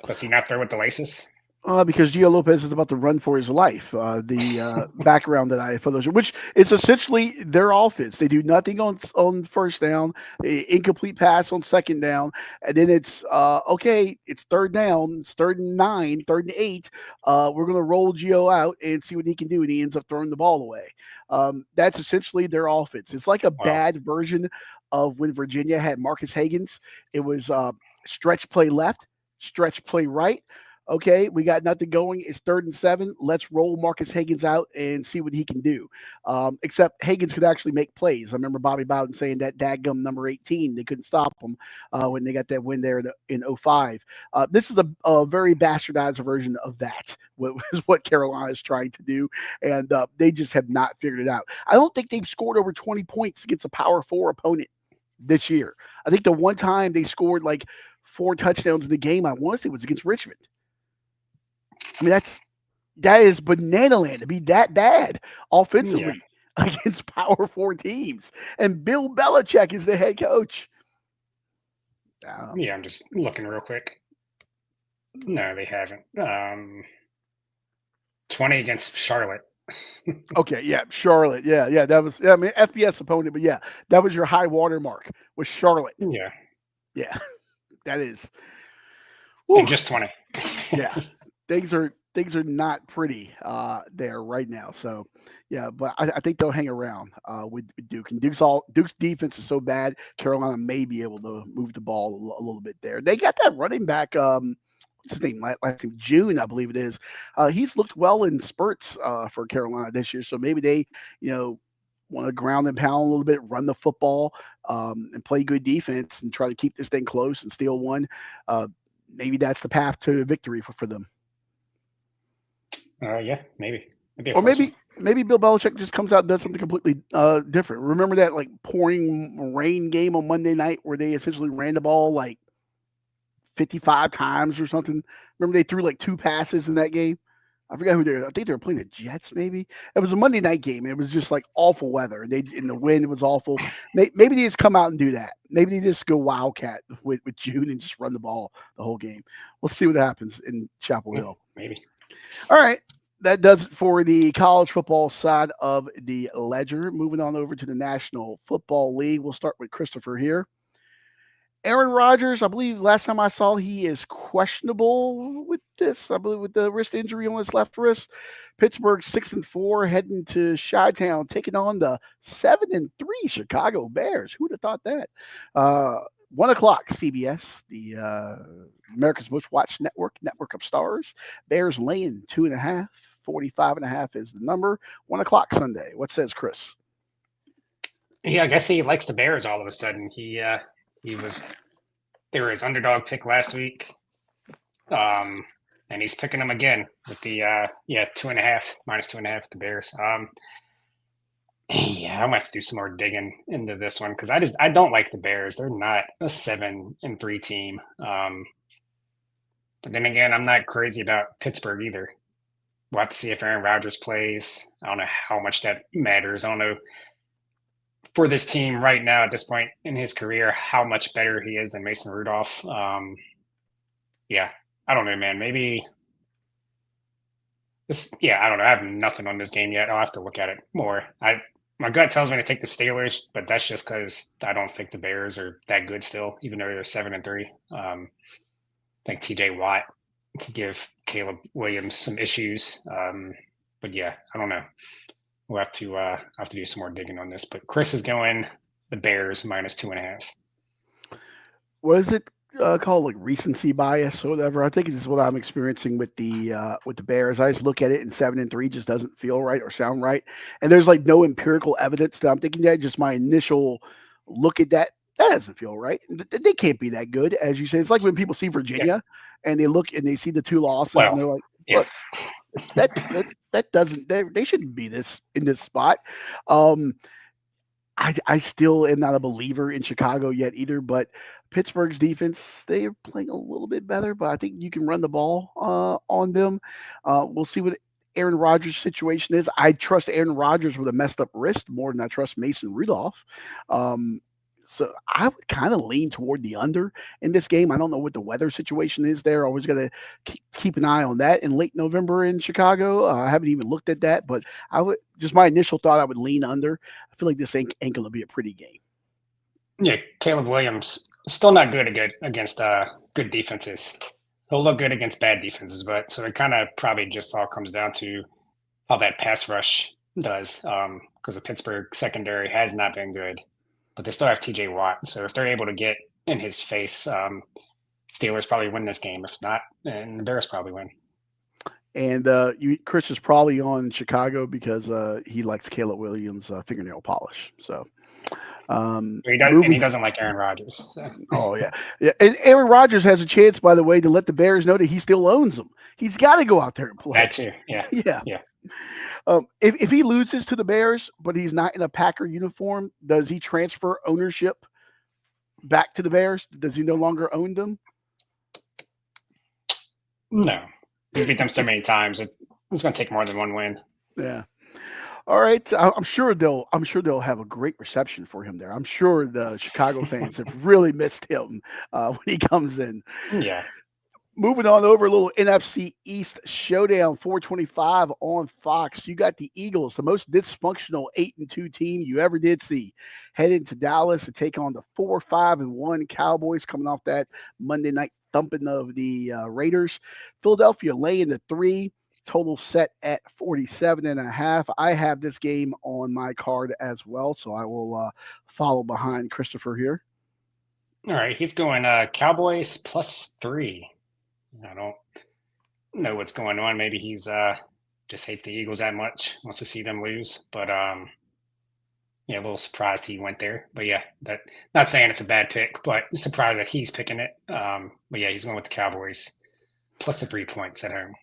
Does he not throw with the laces? Because Gio Lopez is about to run for his life. The background that I for those, which is essentially their offense. They do nothing on first down, incomplete pass on second down, and then it's okay. It's third down, it's 3rd and 9, 3rd and 8. We're gonna roll Gio out and see what he can do, and he ends up throwing the ball away. That's essentially their offense. It's like a Well, bad version of when Virginia had Marcus Hagans. It was stretch play left, stretch play right. Okay, we got nothing going. It's 3rd and 7. Let's roll Marcus Hagans out and see what he can do. Except Hagans could actually make plays. I remember Bobby Bowden saying that dadgum number 18, they couldn't stop him when they got that win there in 05. This is a very bastardized version of that, what is what Carolina is trying to do. And they just have not figured it out. I don't think they've scored over 20 points against a Power 4 opponent this year. I think the one time they scored like 4 touchdowns in the game, I want to say was against Richmond. I mean, that is banana land to be that bad offensively against Power 4 teams. And Bill Belichick is the head coach. Yeah, I'm just looking real quick. No, they haven't. 20 against Charlotte. Okay, yeah, Charlotte. Yeah, that was, I mean, FBS opponent, but yeah, that was your high water mark was Charlotte. Yeah. Yeah, that is. And just 20. Yeah, things are not pretty there right now. So yeah, but I think they'll hang around with Duke. And Duke's defense is so bad, Carolina may be able to move the ball a little bit there. They got that running back. What's his name? Last name June, I believe it is. He's looked well in spurts for Carolina this year. So maybe they, want to ground and pound a little bit, run the football, and play good defense and try to keep this thing close and steal one. Maybe that's the path to victory for them. Yeah, maybe. Or maybe Bill Belichick just comes out and does something completely different. Remember that like pouring rain game on Monday night where they essentially ran the ball like 55 times or something? Remember they threw like 2 passes in that game? I forgot who they were. I think they were playing the Jets, maybe. It was a Monday night game. It was just like awful weather. And the wind was awful. Maybe they just come out and do that. Maybe they just go wildcat with June and just run the ball the whole game. We'll see what happens in Chapel Hill. Maybe. All right. That does it for the college football side of the ledger. Moving on over to the National Football League. We'll start with Christopher here. Aaron Rodgers, I believe last time I saw he is questionable with this. I believe with the wrist injury on his left wrist. Pittsburgh 6-4 heading to Chi-Town, taking on the 7-3 Chicago Bears. Who'd have thought that? 1 o'clock, CBS, the America's Most Watched network of stars. Bears laying 2.5. 45.5 is the number. 1 o'clock Sunday. What says Chris? Yeah, I guess he likes the Bears all of a sudden. They were his underdog pick last week. And he's picking them again with the 2.5, -2.5 the Bears. Yeah, I'm gonna have to do some more digging into this one because I don't like the Bears. They're not a 7-3 team. But then again, I'm not crazy about Pittsburgh either. We'll have to see if Aaron Rodgers plays. I don't know how much that matters. I don't know for this team right now at this point in his career how much better he is than Mason Rudolph. Yeah, I don't know, man. Maybe this. Yeah, I don't know. I have nothing on this game yet. I'll have to look at it more. My gut tells me to take the Steelers, but that's just because I don't think the Bears are that good still, even though they're 7-3. I think TJ Watt could give Caleb Williams some issues. But yeah, I don't know. We'll have to do some more digging on this. But Chris is going the Bears -2.5. What is it called? Like recency bias or whatever? I think this is what I'm experiencing with the Bears. I just look at it and 7-3 just doesn't feel right or sound right. And there's like no empirical evidence that I'm thinking that. Just my initial look at that doesn't feel right. They can't be that good, as you say. It's like when people see Virginia and they look and they see the 2 losses and they're like, look, that doesn't, they shouldn't be in this spot. I still am not a believer in Chicago yet either, but Pittsburgh's defense, they are playing a little bit better, but I think you can run the ball on them. We'll see what Aaron Rodgers' situation is. I trust Aaron Rodgers with a messed up wrist more than I trust Mason Rudolph. Um, so I would kind of lean toward the under in this game. I don't know what the weather situation is there. Always got to keep an eye on that in late November in Chicago. I haven't even looked at that, but I would just my initial thought I would lean under. I feel like this ain't going to be a pretty game. Yeah, Caleb Williams still not good against good defenses. He'll look good against bad defenses, but so it kind of probably just all comes down to how that pass rush does, because the Pittsburgh secondary has not been good, but they still have T.J. Watt. So if they're able to get in his face, Steelers probably win this game. If not, then the Bears probably win. And Chris is probably on Chicago because he likes Caleb Williams' fingernail polish. So. He doesn't like Aaron Rodgers. So. Oh yeah, yeah. And Aaron Rodgers has a chance, by the way, to let the Bears know that he still owns them. He's got to go out there and play. That too. Yeah. Yeah. If he loses to the Bears, but he's not in a Packer uniform, does he transfer ownership back to the Bears? Does he no longer own them? No, he's beat them so many times. It's going to take more than one win. Yeah. All right, I'm sure they'll have a great reception for him there. I'm sure the Chicago fans have really missed him when he comes in. Yeah. Moving on over a little NFC East showdown, 425 on Fox. You got the Eagles, the most dysfunctional 8-2 team you ever did see, headed to Dallas to take on the 4-5-1 Cowboys, coming off that Monday night thumping of the Raiders. Philadelphia laying the 3. Total set at 47.5. I have this game on my card as well, so I will follow behind Christopher here. All right, he's going Cowboys +3. I don't know what's going on. Maybe he's just hates the Eagles that much, wants to see them lose. But yeah, a little surprised he went there. But yeah, that not saying it's a bad pick, but surprised that he's picking it. But yeah, he's going with the Cowboys plus the 3 points at home.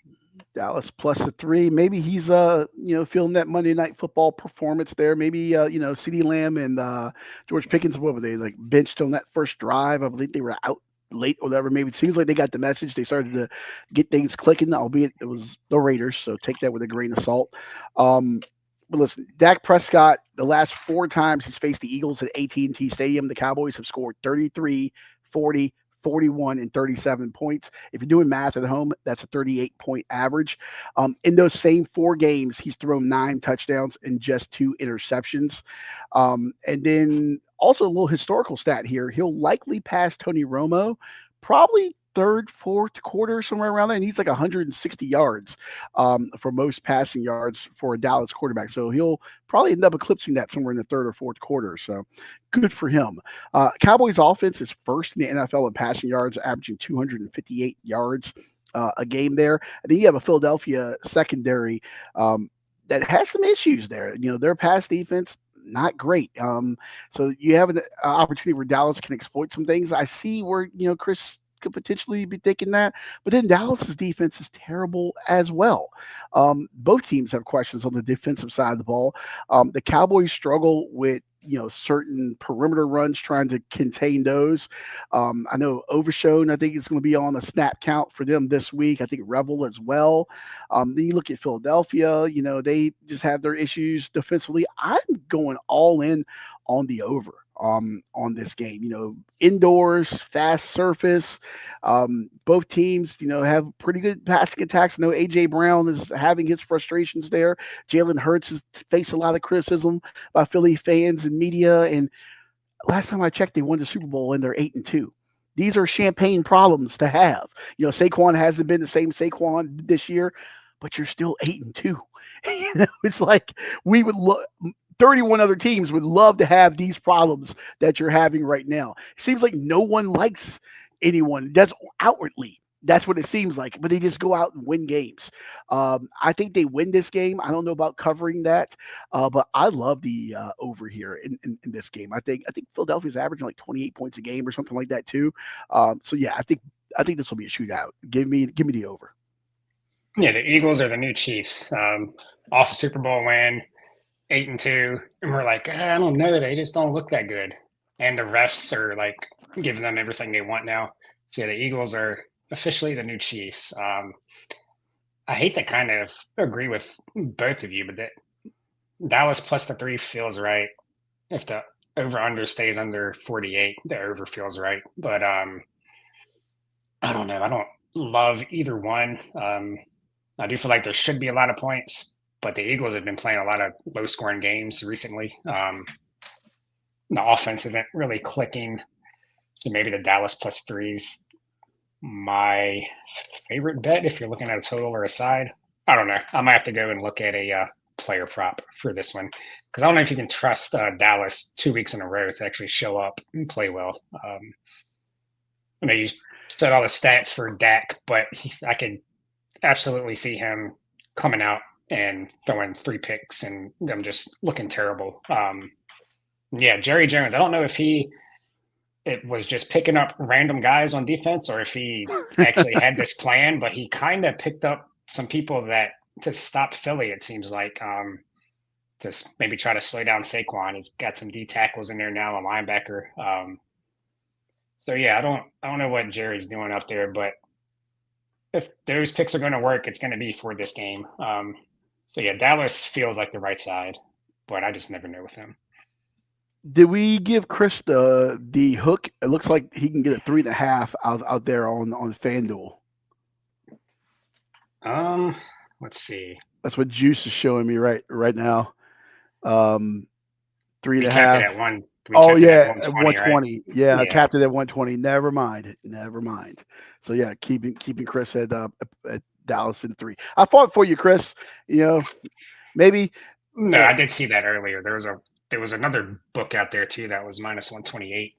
Dallas plus the 3. Maybe he's feeling that Monday Night Football performance there. Maybe CeeDee Lamb and George Pickens, what were they, like benched on that first drive? I believe they were out late or whatever. Maybe it seems like they got the message. They started to get things clicking, albeit it was the Raiders, so take that with a grain of salt. But listen, Dak Prescott, the last 4 times he's faced the Eagles at AT&T Stadium, the Cowboys have scored 33, 40, 41 and 37 points. If you're doing math at home, that's a 38-point average. In those same 4 games, he's thrown 9 touchdowns and just 2 interceptions. And then also a little historical stat here. He'll likely pass Tony Romo, probably 3rd, 4th quarter, somewhere around there. And he's like 160 yards for most passing yards for a Dallas quarterback. So he'll probably end up eclipsing that somewhere in the 3rd or 4th quarter. So good for him. Cowboys offense is first in the NFL in passing yards, averaging 258 yards a game there. And then you have a Philadelphia secondary that has some issues there. Their pass defense, not great. So you have an opportunity where Dallas can exploit some things. I see where, Chris could potentially be thinking that, but then Dallas's defense is terrible as well. Both teams have questions on the defensive side of the ball. The Cowboys struggle with certain perimeter runs, trying to contain those. I know Overshown, I think, is going to be on a snap count for them this week. I think Revel as well. Then you look at Philadelphia, they just have their issues defensively. I'm going all in on the over on this game. Indoors, fast surface. Both teams, have pretty good passing attacks. I know A.J. Brown is having his frustrations there. Jalen Hurts has faced a lot of criticism by Philly fans and media. And last time I checked, they won the Super Bowl and they're 8-2. These are champagne problems to have. Saquon hasn't been the same Saquon this year, but you're still 8-2. It's like we would look. 31 other teams would love to have these problems that you're having right now. It seems like no one likes anyone. That's outwardly. That's what it seems like. But they just go out and win games. I think they win this game. I don't know about covering that, but I love the over here in this game. I think Philadelphia's averaging like 28 points a game or something like that too. So yeah, I think this will be a shootout. Give me the over. Yeah, the Eagles are the new Chiefs. Off a Super Bowl win. 8-2, and we're like, I don't know, they just don't look that good, and the refs are like giving them everything they want now. So yeah, the Eagles are officially the new Chiefs. I hate to kind of agree with both of you, but that Dallas plus the 3 feels right. If the over under stays under 48, the over feels right. But I don't know. I don't love either one. I do feel like there should be a lot of points, but the Eagles have been playing a lot of low scoring games recently. The offense isn't really clicking. So maybe the Dallas plus threes my favorite bet if you're looking at a total or a side. I don't know. I might have to go and look at a player prop for this one because I don't know if you can trust Dallas 2 weeks in a row to actually show up and play well. I know you said all the stats for Dak, but I could absolutely see him coming out and throwing 3 picks and them just looking terrible. Yeah, Jerry Jones. I don't know if it was just picking up random guys on defense or if he actually had this plan, but he kind of picked up some people that to stop Philly, it seems like. To maybe try to slow down Saquon. He's got some D tackles in there now, a linebacker. So yeah, I don't know what Jerry's doing up there, but if those picks are going to work, it's going to be for this game. So yeah, Dallas feels like the right side, but I just never know with him. Did we give Chris the hook? It looks like he can get a 3.5 out there on FanDuel. Let's see. That's what Juice is showing me right now. 3.5. We capped it at one. Oh yeah, at 120. Right? Yeah, capped it at 120. Never mind. So yeah, keeping Chris at Dallas in 3. I fought for you, Chris. You know, maybe. No, I did see that earlier. There was another book out there too that was minus 128.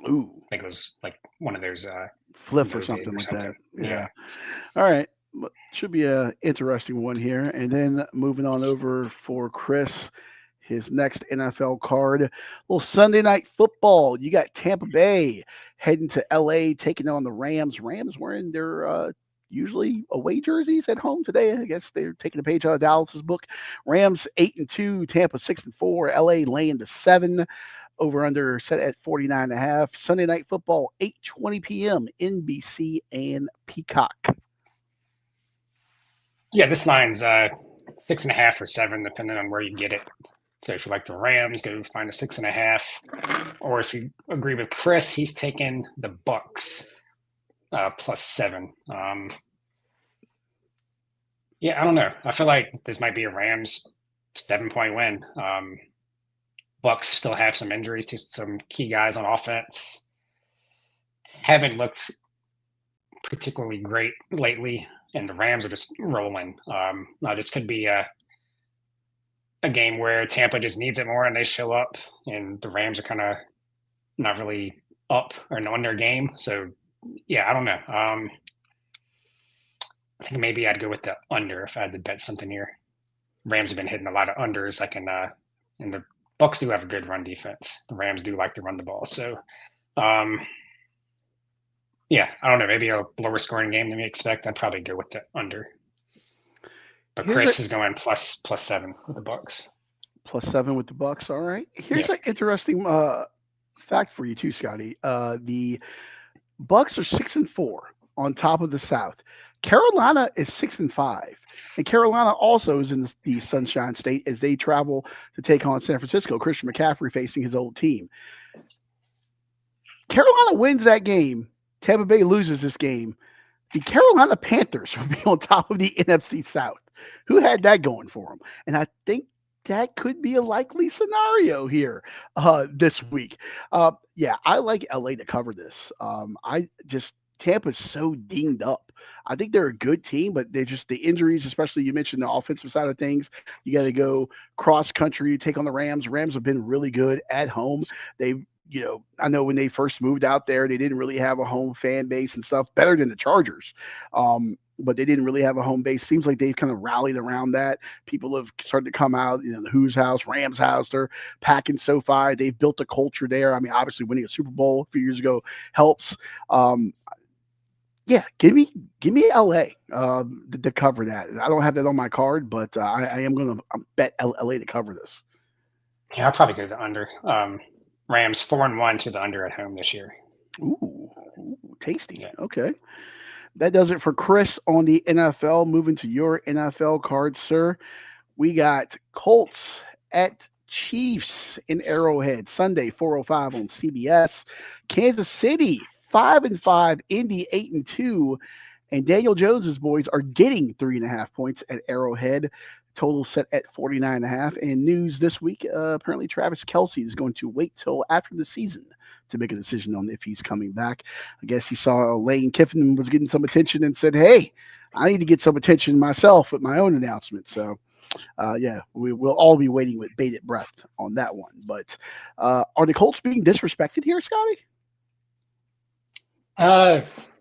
Ooh, I think it was like one of those Flip or something like that. Yeah. All right. Should be a interesting one here. And then moving on over for Chris, his next NFL card. Well, Sunday night football. You got Tampa Bay heading to LA, taking on the Rams. Rams wearing their usually away jerseys at home today. I guess they're taking a page out of Dallas's book. Rams 8-2, Tampa 6-4, LA laying to 7. Over under set at 49.5. Sunday night football, 8:20 p.m. NBC and Peacock. Yeah, this line's 6.5 or 7, depending on where you get it. So if you like the Rams, go find a 6.5. Or if you agree with Chris, he's taking the Bucks plus 7. Yeah, I don't know. I feel like this might be a Rams 7-point win. Bucks still have some injuries to some key guys on offense. Haven't looked particularly great lately, and the Rams are just rolling. This could be a game where Tampa just needs it more and they show up, and the Rams are kind of not really up or on their game. So, yeah, I don't know. I think maybe I'd go with the under if I had to bet something here. Rams have been hitting a lot of unders, and the Bucks do have a good run defense. The Rams do like to run the ball. So, yeah, I don't know. Maybe a lower scoring game than we expect. I'd probably go with the under. But Chris is going plus 7 with the Bucks. Plus 7 with the Bucks. All right. Here's an interesting fact for you too, Scotty. The Bucks are 6-4 on top of the South. Carolina is 6-5. And Carolina also is in the Sunshine State as they travel to take on San Francisco. Christian McCaffrey facing his old team. Carolina wins that game. Tampa Bay loses this game. The Carolina Panthers will be on top of the NFC South. Who had that going for them? And I think that could be a likely scenario here this week. Yeah, I like LA to cover this. Tampa's so dinged up. I think they're a good team, but they're just the injuries, especially you mentioned the offensive side of things. You got to go cross country, take on the Rams. Rams have been really good at home. They've, I know when they first moved out there, they didn't really have a home fan base and stuff, better than the Chargers. But they didn't really have a home base. Seems like they've kind of rallied around that. People have started to come out, the Who's house, Rams house, they're packing SoFi. They've built a culture there. I mean, obviously winning a Super Bowl a few years ago helps. Yeah, give me LA to cover that. I don't have that on my card, but I am going to bet LA to cover this. Yeah, I'll probably go the under. Rams 4-1 to the under at home this year. Ooh, tasty. Yeah. Okay. That does it for Chris on the NFL. Moving to your NFL card, sir. We got Colts at Chiefs in Arrowhead Sunday, 4:05 on CBS. Kansas City 5-5, Indy 8-2, and Daniel Jones's boys are getting 3.5 points at Arrowhead. Total set at 49.5. And news this week: apparently Travis Kelce is going to wait till after the season to make a decision on if he's coming back. I guess he saw Lane Kiffin was getting some attention and said, "Hey, I need to get some attention myself with my own announcement." So yeah, we will all be waiting with bated breath on that one. But are the Colts being disrespected here, Scotty?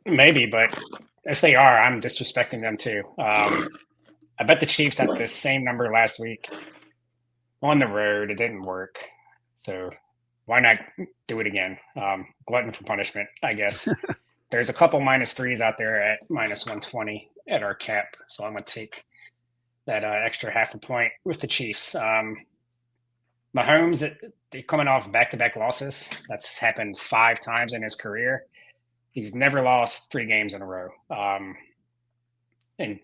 Maybe, but if they are, I'm disrespecting them too. I bet the Chiefs had the same number last week on the road. It didn't work, so why not do it again? Glutton for punishment, I guess. There's a couple -3s out there at -120 at our cap, so I'm gonna take that extra half a point with the Chiefs. Mahomes, they're coming off back-to-back losses. That's happened 5 times in his career. He's never lost 3 games in a row. And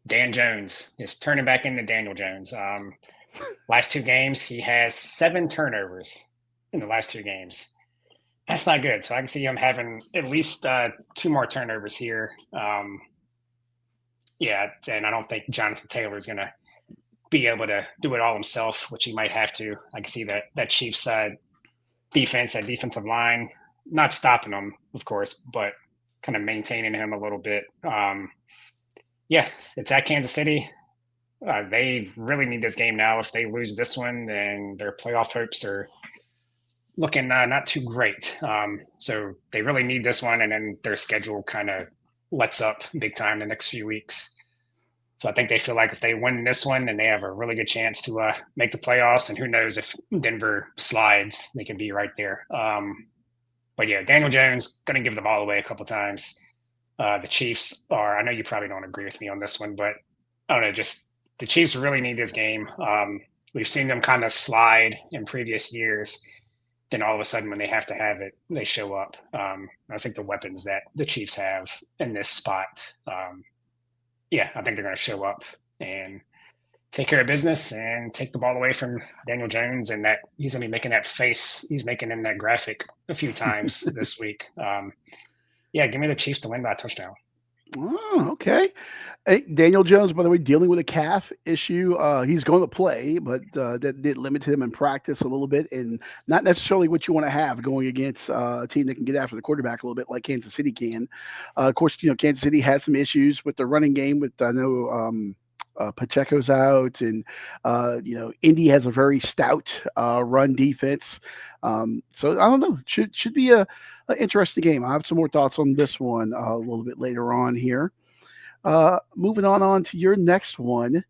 Dan Jones is turning back into Daniel Jones. Last 2 games, he has 7 turnovers in the last 2 games. That's not good. So I can see him having at least 2 more turnovers here. Yeah, and I don't think Jonathan Taylor is going to be able to do it all himself, which he might have to. I can see that Chiefs defense, that defensive line, not stopping him, of course, but kind of maintaining him a little bit. Yeah, it's at Kansas City. They really need this game now. If they lose this one, then their playoff hopes are looking not too great. So they really need this one, and then their schedule kind of lets up big time the next few weeks. So I think they feel like if they win this one, then they have a really good chance to make the playoffs. And who knows if Denver slides, they can be right there. But yeah, Daniel Jones going to give the ball away a couple times. The Chiefs are. I know you probably don't agree with me on this one, but I don't know. Just the Chiefs really need this game. We've seen them kind of slide in previous years. Then all of a sudden, when they have to have it, they show up. I think the weapons that the Chiefs have in this spot, yeah, I think they're going to show up and take care of business and take the ball away from Daniel Jones, and that he's going to be making that face he's making in that graphic a few times this week. Yeah, give me the Chiefs to win by a touchdown. Oh, okay. Hey, Daniel Jones, by the way, dealing with a calf issue. He's going to play, but that did limit him in practice a little bit, and not necessarily what you want to have going against a team that can get after the quarterback a little bit, like Kansas City can. Of course, Kansas City has some issues with the running game. With I know Pacheco's out, and Indy has a very stout run defense. So I don't know. Should be an interesting game. I have some more thoughts on this one a little bit later on here. Moving on to your next one,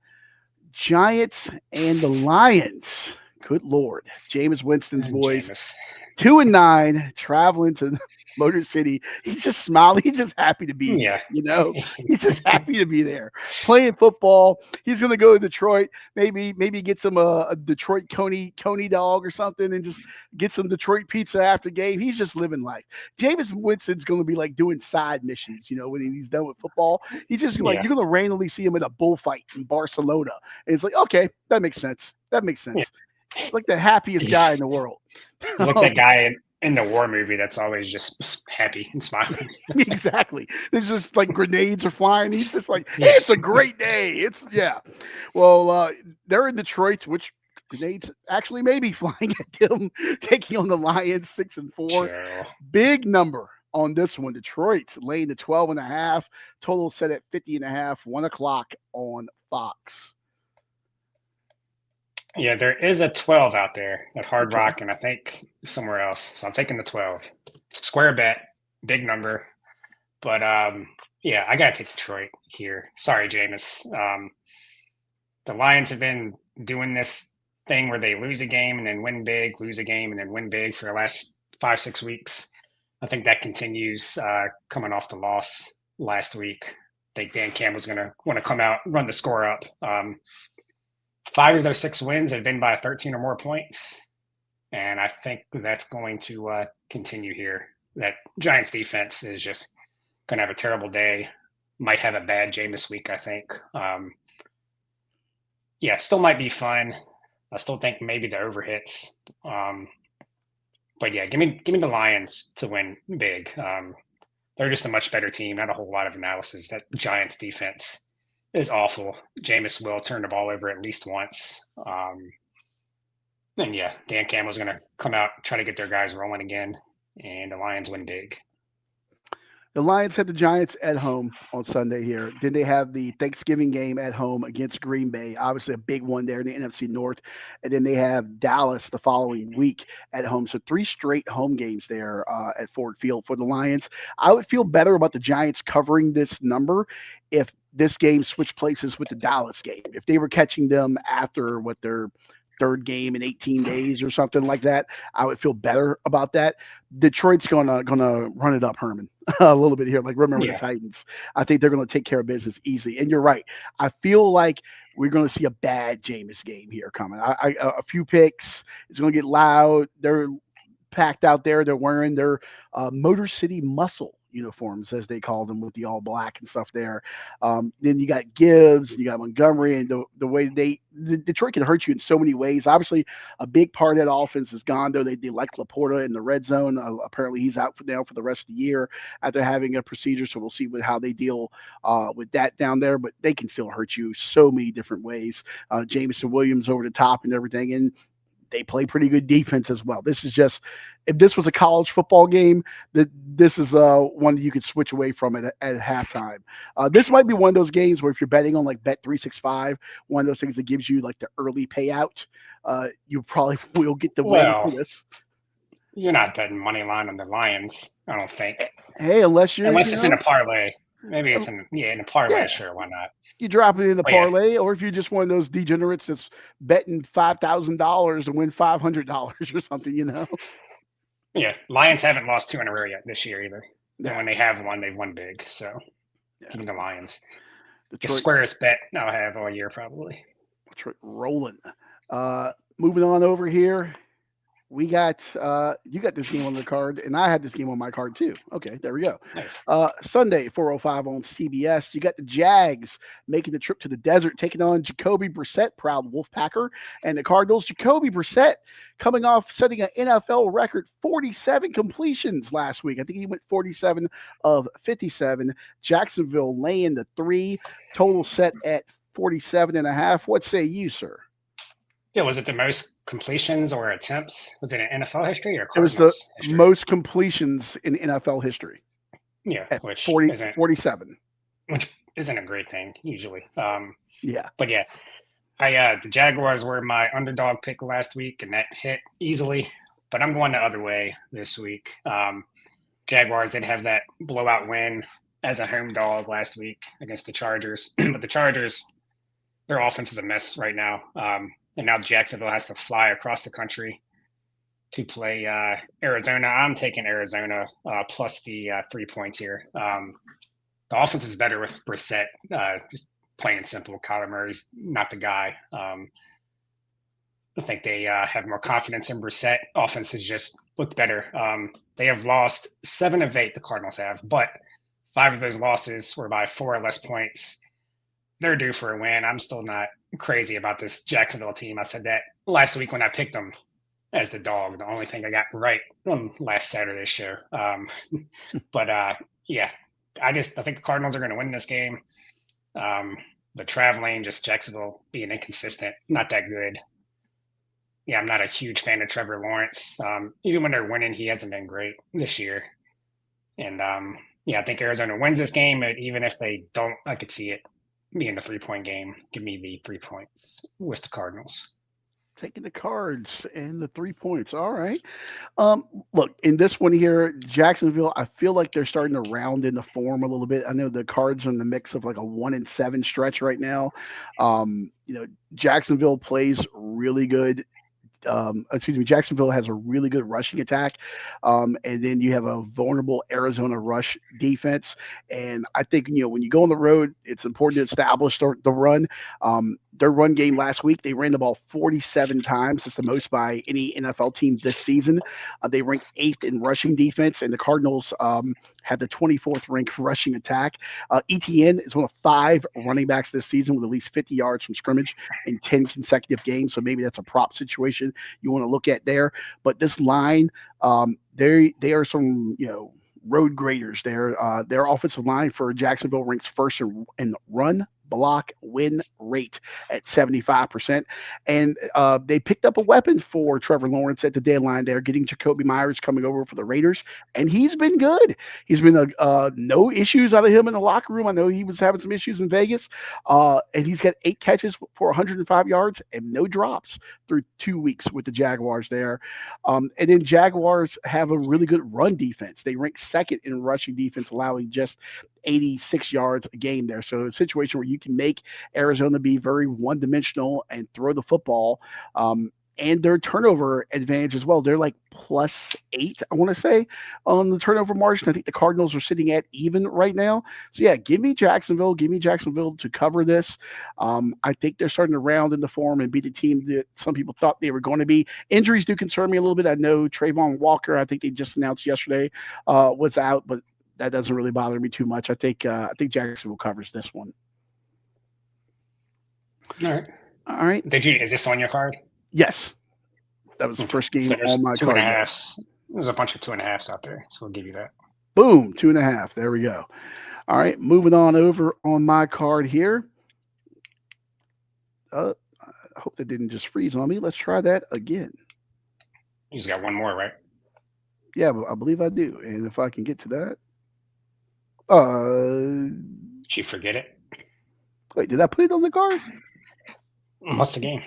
Giants and the Lions. Good Lord, Jameis Winston's boys, Jameis. 2-9, traveling to Motor City. He's just smiling. He's just happy to be Yeah. here. He's just happy to be there playing football. He's going to go to Detroit. Maybe get some a Detroit Coney dog or something, and just get some Detroit pizza after game. He's just living life. Jameis Winston's going to be like doing side missions. When he's done with football, he's just like Yeah. you're going to randomly see him in a bullfight in Barcelona, and it's like, okay, that makes sense. Yeah. He's like the happiest guy in the world. He's like that guy in the war movie that's always just happy and smiling. Exactly. There's just like grenades are flying. He's just like, hey, Yeah. it's a great day. Yeah. Well, they're in Detroit, which grenades actually may be flying at them, taking on the Lions 6-4. Sure. Big number on this one. Detroit laying the 12.5. Total set at 50.5. 1:00 on Fox. Yeah, there is a 12 out there at Hard Okay. Rock, and I think somewhere else. So I'm taking the 12. Square bet, big number. But yeah, I gotta take Detroit here. Sorry, Jameis. The Lions have been doing this thing where they lose a game and then win big, lose a game and then win big for the last 5-6 weeks. I think that continues coming off the loss last week. I think Dan Campbell's going to want to come out, run the score up. 5 of those 6 wins have been by 13 or more points. And I think that's going to continue here. That Giants defense is just going to have a terrible day. Might have a bad Jameis week, I think. Yeah, still might be fun. I still think maybe the overhits. But yeah, give me the Lions to win big. They're just a much better team. Not a whole lot of analysis. That Giants defense is awful. Jameis will turn the ball over at least once. And yeah, Dan Campbell's going to come out, try to get their guys rolling again, and the Lions win big. The Lions had the Giants at home on Sunday here. Then they have the Thanksgiving game at home against Green Bay, obviously a big one there in the NFC North. And then they have Dallas the following week at home. So 3 straight home games there at Ford Field for the Lions. I would feel better about the Giants covering this number if this game switched places with the Dallas game. If they were catching them after what their third game in 18 days or something like that, I would feel better about that. Detroit's gonna run it up, Herman, a little bit here. Like, remember the Titans. I think they're gonna take care of business easily. And you're right. I feel like we're gonna see a bad Jameis game here coming. A few picks. It's gonna get loud. They're packed out there. They're wearing their Motor City Muscle uniforms, as they call them, with the all black and stuff there. Then you got Gibbs, you got Montgomery, and the way Detroit can hurt you in so many ways. Obviously, a big part of that offense is gone, though. They like Laporta in the red zone. Apparently, he's out now for the rest of the year after having a procedure, so we'll see how they deal with that down there. But they can still hurt you so many different ways. Jameson Williams over the top and everything, and they play pretty good defense as well. This is just, if this was a college football game, this is one that you could switch away from it at halftime. This might be one of those games where if you're betting on like Bet365, one of those things that gives you like the early payout, you probably will get the win for this. You're not betting money line on the Lions, I don't think. Hey, unless it's in a parlay. Maybe it's in a parlay. Yeah. Sure, why not? You drop it in the parlay, or if you're just one of those degenerates that's betting $5,000 to win $500 or something, Yeah, Lions haven't lost 2 in a row yet this year either. Yeah. And when they have won, they've won big. So give me the Lions. Detroit, the squarest bet I'll have all year probably. Detroit rolling. Moving on over here. We got you got this game on the card, and I had this game on my card too. Okay, there we go. Nice. Sunday, 4:05 on CBS. You got the Jags making the trip to the desert, taking on Jacoby Brissett, proud Wolfpacker, and the Cardinals. Jacoby Brissett coming off setting an NFL record 47 completions last week. I think he went 47 of 57. Jacksonville laying the 3, total set at 47.5. What say you, sir? Yeah, was it the most completions or attempts? Was it in NFL history or Cardinals? It was the most completions in NFL history. Yeah, which 47. Which isn't a great thing usually. Yeah. But yeah, the Jaguars were my underdog pick last week, and that hit easily. But I'm going the other way this week. Jaguars did have that blowout win as a home dog last week against the Chargers. But the Chargers, their offense is a mess right now. And now Jacksonville has to fly across the country to play Arizona. I'm taking Arizona plus the 3 points here. The offense is better with Brissett, just plain and simple. Kyler Murray's not the guy. I think they have more confidence in Brissett. Offense has just looked better. They have lost 7 of 8, the Cardinals have, but 5 of those losses were by 4 or less points. They're due for a win. I'm still not crazy about this Jacksonville team. I said that last week when I picked them as the dog. The only thing I got right on last Saturday's show. But yeah, I think the Cardinals are going to win this game. The traveling, just Jacksonville being inconsistent, not that good. Yeah, I'm not a huge fan of Trevor Lawrence. Even when they're winning, he hasn't been great this year. And yeah, I think Arizona wins this game. But even if they don't, I could see it being a 3-point game. Give me the 3 points with the Cardinals. Taking the Cards and the 3 points. All right. Look, in this one here, Jacksonville, I feel like they're starting to round into form a little bit. I know the Cards are in the mix of like a 1-7 stretch right now. Jacksonville plays really good. Jacksonville has a really good rushing attack. And then you have a vulnerable Arizona rush defense. And I think, when you go on the road, it's important to establish the run. Their run game last week, they ran the ball 47 times. That's the most by any NFL team this season. They ranked eighth in rushing defense, and the Cardinals had the 24th ranked rushing attack. ETN is one of 5 running backs this season with at least 50 yards from scrimmage in 10 consecutive games. So maybe that's a prop situation you want to look at there. But this line, they are some road graders there. Their offensive line for Jacksonville ranks first in run block win rate at 75%. And they picked up a weapon for Trevor Lawrence at the deadline there, getting Jacoby Myers coming over for the Raiders. And he's been good. He's been no issues out of him in the locker room. I know he was having some issues in Vegas. And he's got 8 catches for 105 yards and no drops through 2 weeks with the Jaguars there. And then Jaguars have a really good run defense. They rank second in rushing defense, allowing just 86 yards a game there. So a situation where you can make Arizona be very one-dimensional and throw the football. And their turnover advantage as well. They're like +8, I want to say, on the turnover margin. I think the Cardinals are sitting at even right now. So, yeah, give me Jacksonville. Give me Jacksonville to cover this. I think they're starting to round into form and be the team that some people thought they were going to be. Injuries do concern me a little bit. I know Trayvon Walker, I think they just announced yesterday, was out, but that doesn't really bother me too much. I think Jacksonville covers this one. All right. Is this on your card? Yes. That was the first game so on my card. 2.5s. There's a bunch of 2.5s out there, so we'll give you that. Boom, 2.5. There we go. All right, moving on over on my card here. I hope that didn't just freeze on me. Let's try that again. You just got one more, right? Yeah, I believe I do. And if I can get to that. Did you forget it? Wait, did I put it on the card? What's the game?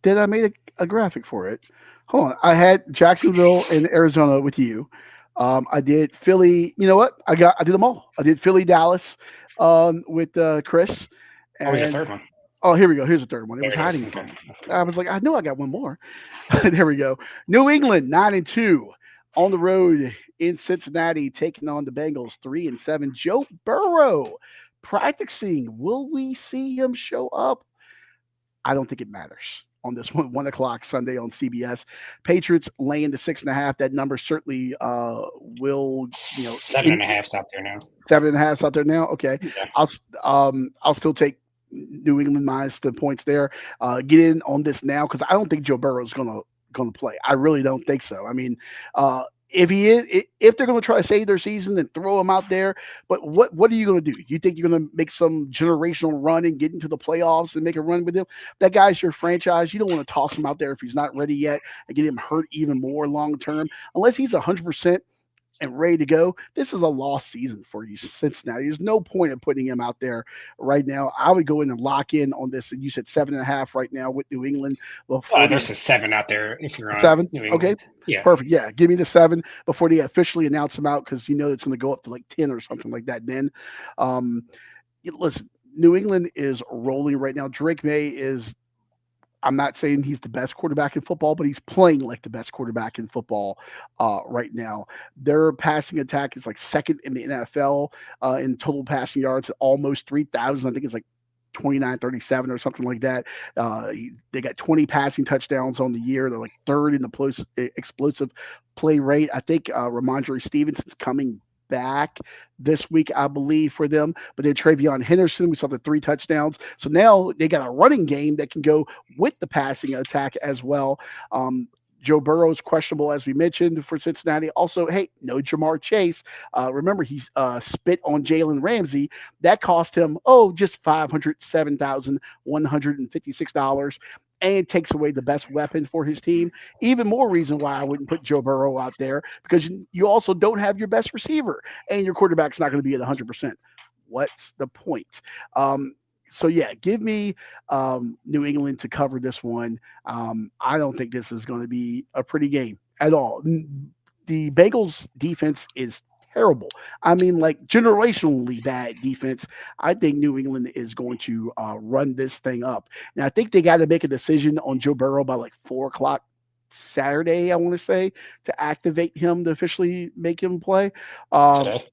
Did I make a graphic for it? Hold on. I had Jacksonville and Arizona with you. I did Philly. You know what? I did them all. I did Philly, Dallas with Chris. What was your third one? Oh, here we go. Here's the third one. It was hiding from me. I was like, I know I got one more. There we go. New England 9-2 on the road in Cincinnati, taking on the Bengals 3-7. Joe Burrow practicing. Will we see him show up? I don't think it matters on this one, 1:00 Sunday on CBS. Patriots laying the 6.5. That number certainly will, 7.5's out there now. 7.5's out there now. Okay, yeah. I'll still take New England minus the points there. Get in on this now because I don't think Joe Burrow is gonna play. I really don't think so. I mean, if they're going to try to save their season and throw him out there, but what are you going to do? You think you're going to make some generational run and get into the playoffs and make a run with him? That guy's your franchise. You don't want to toss him out there if he's not ready yet and get him hurt even more long term. Unless he's 100% and ready to go, this is a lost season for you, Cincinnati. There's no point in putting him out there right now. I would go in and lock in on this. And you said 7.5 right now with New England. There's a 7 out there if you're on 7. New England. Okay, yeah, perfect. Yeah, give me the 7 before they officially announce him out because it's going to go up to like 10 or something like that. Then, listen, New England is rolling right now. Drake May is. I'm not saying he's the best quarterback in football, but he's playing like the best quarterback in football right now. Their passing attack is like second in the NFL in total passing yards, almost 3,000. I think it's like 29-37 or something like that. They got 20 passing touchdowns on the year. They're like third in the explosive play rate. I think Ramondre Stevenson's coming back this week, I believe, for them. But then Travion Henderson, we saw the 3 touchdowns. So now they got a running game that can go with the passing attack as well. Joe Burrow's questionable, as we mentioned, for Cincinnati. Also, hey, no Jamar Chase. Remember, he spit on Jalen Ramsey. That cost him, just $507,156. And takes away the best weapon for his team. Even more reason why I wouldn't put Joe Burrow out there because you also don't have your best receiver and your quarterback's not going to be at 100%. What's the point? So, yeah, give me New England to cover this one. I don't think this is going to be a pretty game at all. The Bengals defense is terrible. I mean, like generationally bad defense. I think New England is going to run this thing up. Now, I think they got to make a decision on Joe Burrow by like 4:00 Saturday, I want to say, to activate him to officially make him play. Today?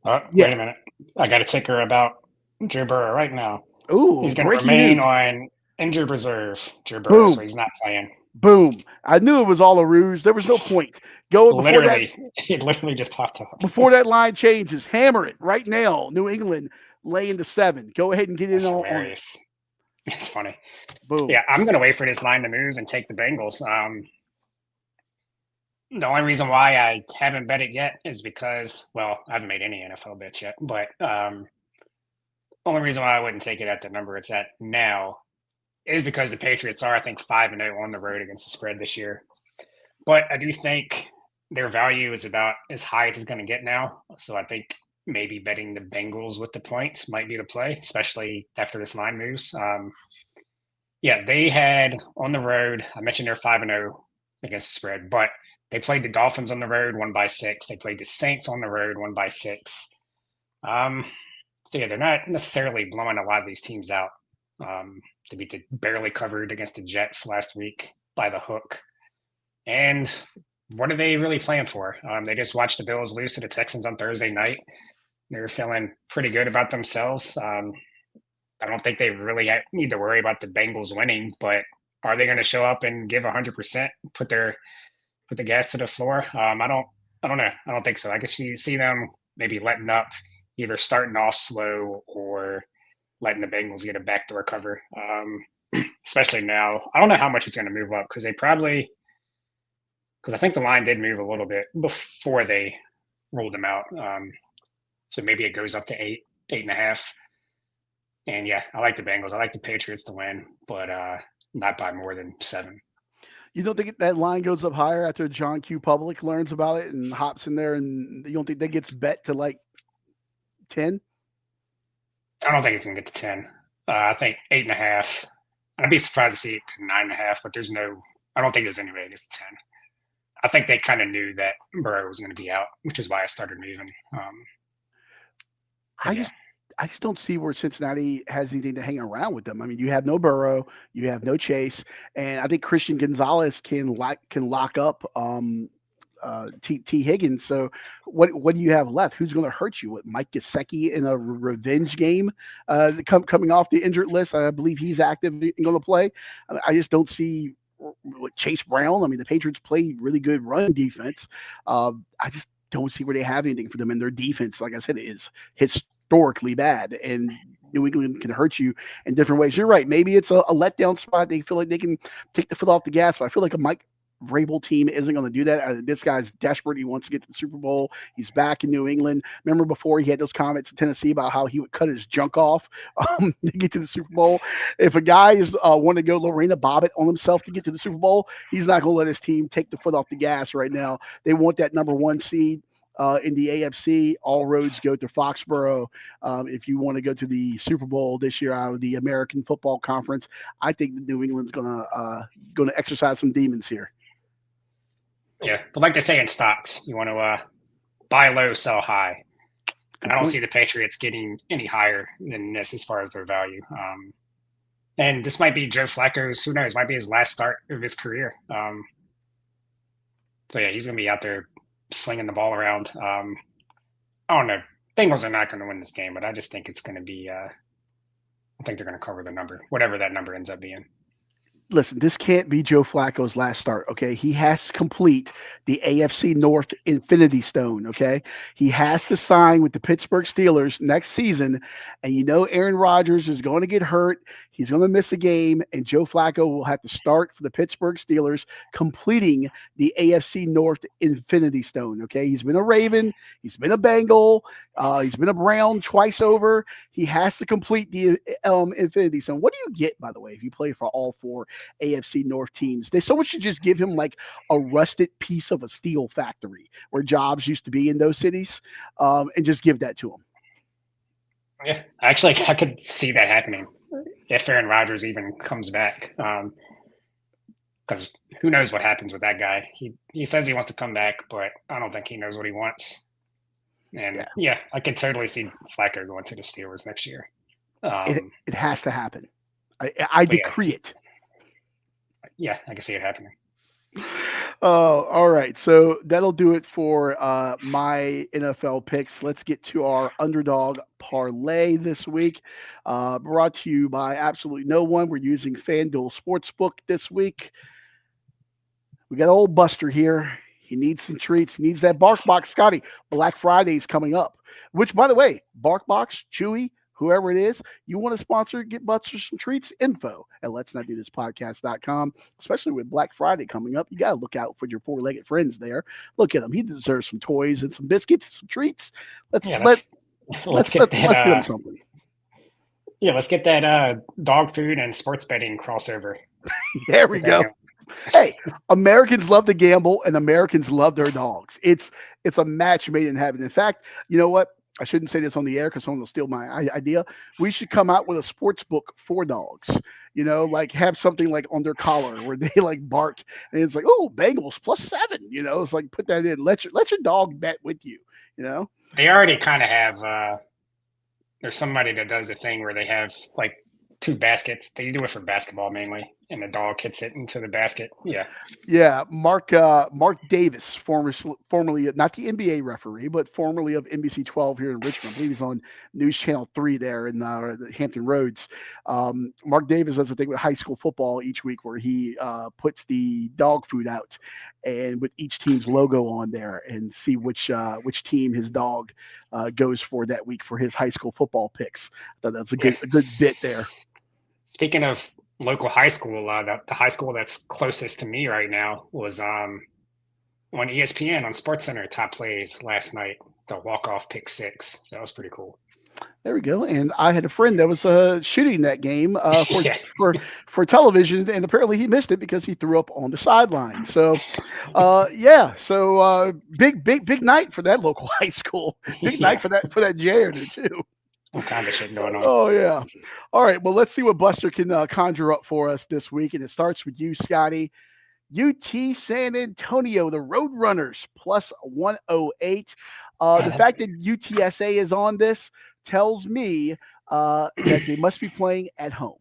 Wait a minute. I got a ticker about Joe Burrow right now. Ooh, he's going to remain on Injured reserve, Joe Burrow, so Boom, he's not playing. boom. I knew it was all a ruse. There was no point. Go before that. Literally, it literally just popped up. Before that line changes, hammer it right now. New England laying the 7. Go ahead and get in That's on it. hilarious. It's funny. Boom. Yeah, I'm gonna wait for this line to move and take the Bengals. The only reason why I haven't bet it yet is because, well, I haven't made any NFL bets yet, but only reason why I wouldn't take it at the number it's at now is because the Patriots are, I think, 5-0 on the road against the spread this year. But I do think their value is about as high as it's going to get now. So I think maybe betting the Bengals with the points might be the play, especially after this line moves. Yeah, they had on the road, I mentioned they're 5-0 against the spread, but they played the Dolphins on the road, won by 6. They played the Saints on the road, won by 6. So yeah, they're not necessarily blowing a lot of these teams out. They beat the barely covered against the Jets last week by the hook. And what are they really playing for? They just watched the Bills lose to the Texans on Thursday night. They're feeling pretty good about themselves. I don't think they really need to worry about the Bengals winning, but are they going to show up and give 100%, put the gas to the floor? I don't know. I don't think so. I guess you see them maybe letting up, either starting off slow or letting the Bengals get a backdoor cover. Especially now, I don't know how much it's going to move up because I think the line did move a little bit before they rolled them out. So maybe it goes up to 8.5. And yeah, I like the Bengals. I like the Patriots to win, but not by more than 7. You don't think that line goes up higher after John Q. Public learns about it and hops in there, and you don't think that gets bet to like 10? I don't think it's going to get to 10. I think 8.5. I'd be surprised to see it to 9.5, but I don't think there's any way it gets to 10. I think they kind of knew that Burrow was going to be out, which is why I started moving. I just don't see where Cincinnati has anything to hang around with them. I mean, you have no Burrow, you have no Chase, and I think Christian Gonzalez can lock up T. Higgins. So what do you have left? Who's going to hurt you? With Mike Gesicki in a revenge game coming off the injured list? I believe he's active and going to play. I just don't see Chase Brown. I mean, the Patriots play really good run defense. I just don't see where they have anything for them, and their defense, like I said, is historically bad, and New England can hurt you in different ways. You're right. Maybe it's a letdown spot. They feel like they can take the foot off the gas, but I feel like a Mike Vrabel team isn't going to do that. This guy's desperate. He wants to get to the Super Bowl. He's back in New England. Remember before he had those comments in Tennessee about how he would cut his junk off to get to the Super Bowl. If a guy is wanting to go Lorena Bobbitt on himself to get to the Super Bowl, he's not going to let his team take the foot off the gas right now. They want that number 1 seed. In the AFC, all roads go to Foxborough. If you want to go to the Super Bowl this year out of the American Football Conference, I think New England's gonna exercise some demons here. Yeah, but like they say in stocks, you want to buy low, sell high. And I don't see the Patriots getting any higher than this as far as their value. And this might be Joe Flacco's, who knows, might be his last start of his career. So yeah, he's going to be out there slinging the ball around. I don't know. Bengals are not going to win this game, but I just think it's going to be I think they're going to cover the number, whatever that number ends up being. Listen, this can't be Joe Flacco's last start, okay? He has to complete the AFC North Infinity Stone, okay? He has to sign with the Pittsburgh Steelers next season, and you know Aaron Rodgers is going to get hurt. He's going to miss a game, and Joe Flacco will have to start for the Pittsburgh Steelers, completing the AFC North Infinity Stone, okay? He's been a Raven. He's been a Bengal. He's been a Brown twice over. He has to complete the Infinity Stone. What do you get, by the way, if you play for all 4 AFC North teams? Someone should just give him like a rusted piece of a steel factory where jobs used to be in those cities, and just give that to him. Yeah, actually, I could see that happening if Aaron Rodgers even comes back. Because who knows what happens with that guy? He says he wants to come back, but I don't think he knows what he wants. And yeah I could totally see Flacco going to the Steelers next year. It has to happen. I decree it. Yeah, I can see it happening. Oh, all right. So that'll do it for my NFL picks. Let's get to our underdog parlay this week. Brought to you by absolutely no one. We're using FanDuel Sportsbook this week. We got old Buster here. He needs some treats. He needs that Bark Box, Scotty. Black Friday's coming up. Which, by the way, Bark Box, Chewy, whoever it is, you want to sponsor, get Buster some treats, info at let's not do this podcast.com. Especially with Black Friday coming up, you got to look out for your four-legged friends there. Look at him. He deserves some toys and some biscuits, some treats. Let's Yeah, let let's get that. let's get him something. Yeah, let's get that dog food and sports betting crossover. There we go. Hey, Americans love to gamble and Americans love their dogs. It's a match made in heaven. In fact, you know what? I shouldn't say this on the air because someone will steal my idea. We should come out with a sports book for dogs. You know, like have something like on their collar where they like bark and it's like, oh, Bengals +7. You know, it's like put that in. Let your dog bet with you. You know, They already kind of have. There's somebody that does the thing where they have like two baskets. They do it for basketball mainly, and the dog hits it into the basket. Yeah. yeah. Mark Davis, formerly not the NBA referee, but formerly of NBC 12 here in Richmond. I believe he's on News Channel 3 there in the Hampton Roads. Mark Davis does a thing with high school football each week where he puts the dog food out and with each team's logo on there and see which team his dog goes for that week for his high school football picks. I thought that's a good bit there. Speaking of local high school, the high school that's closest to me right now was on ESPN on SportsCenter top plays last night. The walk-off pick 6. So that was pretty cool. There we go. And I had a friend that was shooting that game Yeah. for television, and apparently he missed it because he threw up on the sideline. So, big night for that local high school. Big night for that janitor too. All kinds of shit going on. Oh yeah. All right. Well, let's see what Buster can conjure up for us this week, and it starts with you, Scotty. UT San Antonio, the Roadrunners +108. The fact that UTSA is on this tells me that they must be playing at home.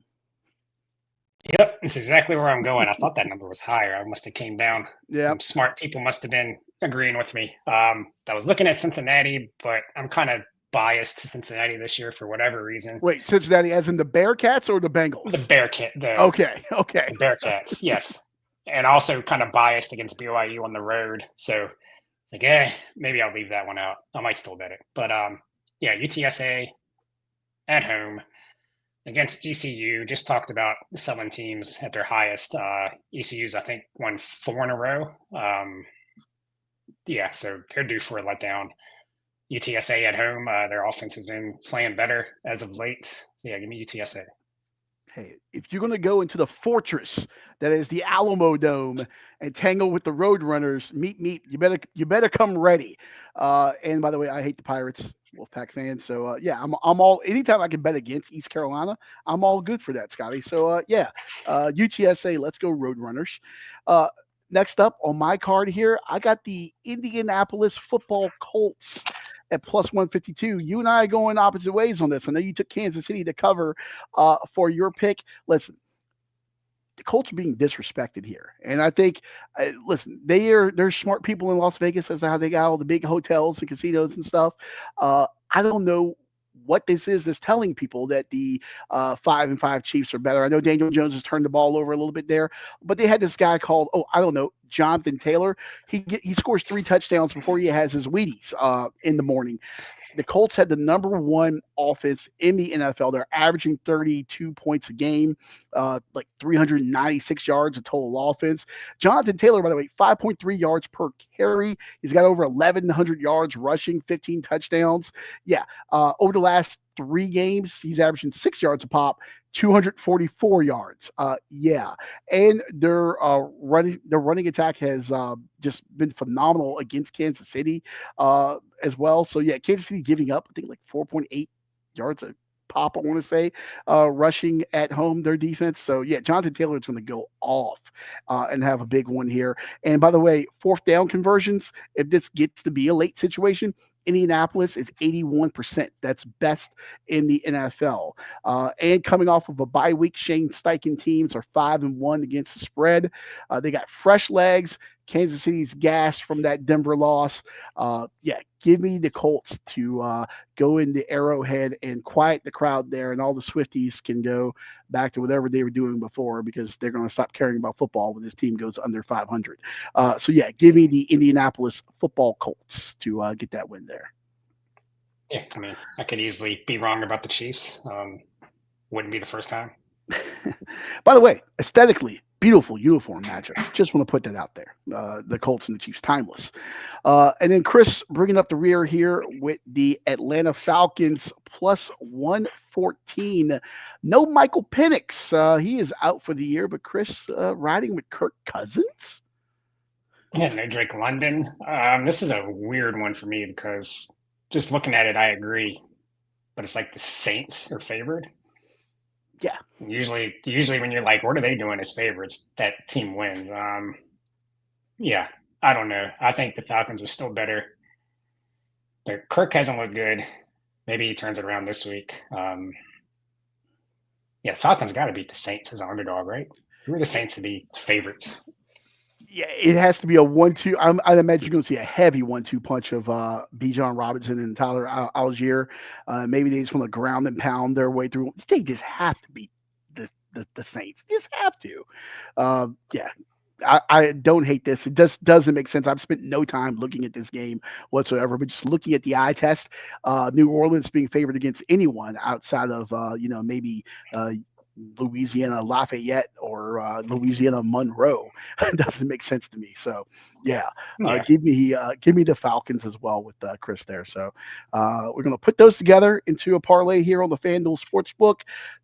Yep, that's exactly where I'm going. I thought that number was higher. I must have came down. Yeah. Some smart people must have been agreeing with me. I was looking at Cincinnati, but I'm kind of biased to Cincinnati this year for whatever reason. Wait, Cincinnati as in the Bearcats or the Bengals? The Bearcat. Okay. The Bearcats, yes. And also kind of biased against BYU on the road. So it's like, maybe I'll leave that one out. I might still bet it. But UTSA at home against ECU. Just talked about selling teams at their highest. ECU's, I think, won 4 in a row. So they're due for a letdown. UTSA at home, their offense has been playing better as of late. So give me UTSA. Hey, if you're going to go into the fortress that is the Alamo Dome and tangle with the Roadrunners, meet, you better come ready. And by the way, I hate the Pirates, Wolfpack fan. So I'm all anytime I can bet against East Carolina, I'm all good for that, Scotty. So UTSA, let's go Roadrunners. Next up on my card here, I got the Indianapolis Football Colts at +152. You and I are going opposite ways on this. I know you took Kansas City to cover for your pick. Listen, the Colts are being disrespected here. And I think, listen, they're smart people in Las Vegas as to how they got all the big hotels and casinos and stuff. I don't know what this is that's telling people that the 5-5 Chiefs are better. I know Daniel Jones has turned the ball over a little bit there, but they had this guy called, Jonathan Taylor. He scores 3 touchdowns before he has his Wheaties in the morning. The Colts had the number 1 offense in the NFL. They're averaging 32 points a game, like 396 yards of total offense. Jonathan Taylor, by the way, 5.3 yards per carry. He's got over 1,100 yards rushing, 15 touchdowns. Over the last 3 games, he's averaging 6 yards a pop, 244 yards. And their running attack has just been phenomenal against Kansas City as well. So Kansas City giving up, I think, like 4.8 yards a pop, I want to say, rushing at home, their defense. So Jonathan Taylor is going to go off and have a big one here. And by the way, 4th down conversions, if this gets to be a late situation, Indianapolis is 81%. That's best in the NFL. And coming off of a bye week, Shane Steichen teams are 5-1 against the spread. They got fresh legs. Kansas City's gassed from that Denver loss. Yeah, give me the Colts to go into Arrowhead and quiet the crowd there, and all the Swifties can go back to whatever they were doing before because they're going to stop caring about football when this team goes under 500. So, yeah, give me the Indianapolis football Colts to get that win there. Yeah, I mean, I could easily be wrong about the Chiefs. Wouldn't be the first time. By the way, aesthetically, beautiful uniform matchup. Just want to put that out there. The Colts and the Chiefs, timeless. And then Chris bringing up the rear here with the Atlanta Falcons plus 114. No Michael Penix. He is out for the year, but Chris riding with Kirk Cousins. Yeah, no Drake London. This is a weird one for me because just looking at it, I agree. But it's like the Saints are favored. Yeah. Usually when you're like, what are they doing as favorites? That team wins. Yeah, I don't know. I think the Falcons are still better. But Kirk hasn't looked good. Maybe he turns it around this week. Yeah, Falcons got to beat the Saints as an underdog, right? Who are the Saints to be favorites? Yeah, it has to be a 1-2. I'd imagine you're going to see a heavy 1-2 punch of Bijan Robinson and Tyler Algier. Maybe they just want to ground and pound their way through. They just have to beat the Saints. Just have to. Yeah, I don't hate this. It just doesn't make sense. I've spent no time looking at this game whatsoever, but just looking at the eye test, New Orleans being favored against anyone outside of maybe Louisiana Lafayette or Louisiana Monroe doesn't make sense to me. So yeah, give me the Falcons as well with Chris there. So we're gonna put those together into a parlay here on the FanDuel Sportsbook.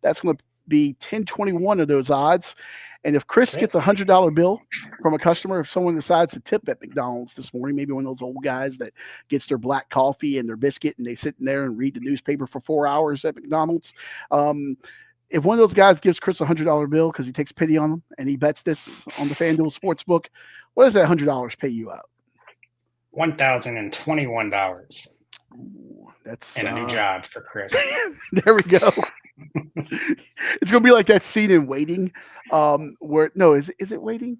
That's gonna be 10-21 of those odds. And if Chris gets $100 bill from a customer, if someone decides to tip at McDonald's this morning, maybe one of those old guys that gets their black coffee and their biscuit and they sit in there and read the newspaper for 4 hours at McDonald's. If one of those guys gives Chris $100 bill because he takes pity on him and he bets this on the FanDuel Sportsbook, what does that $100 pay you out? $1,021. That's and a new job for Chris. There we go. It's gonna be like that scene in Waiting, where is it Waiting?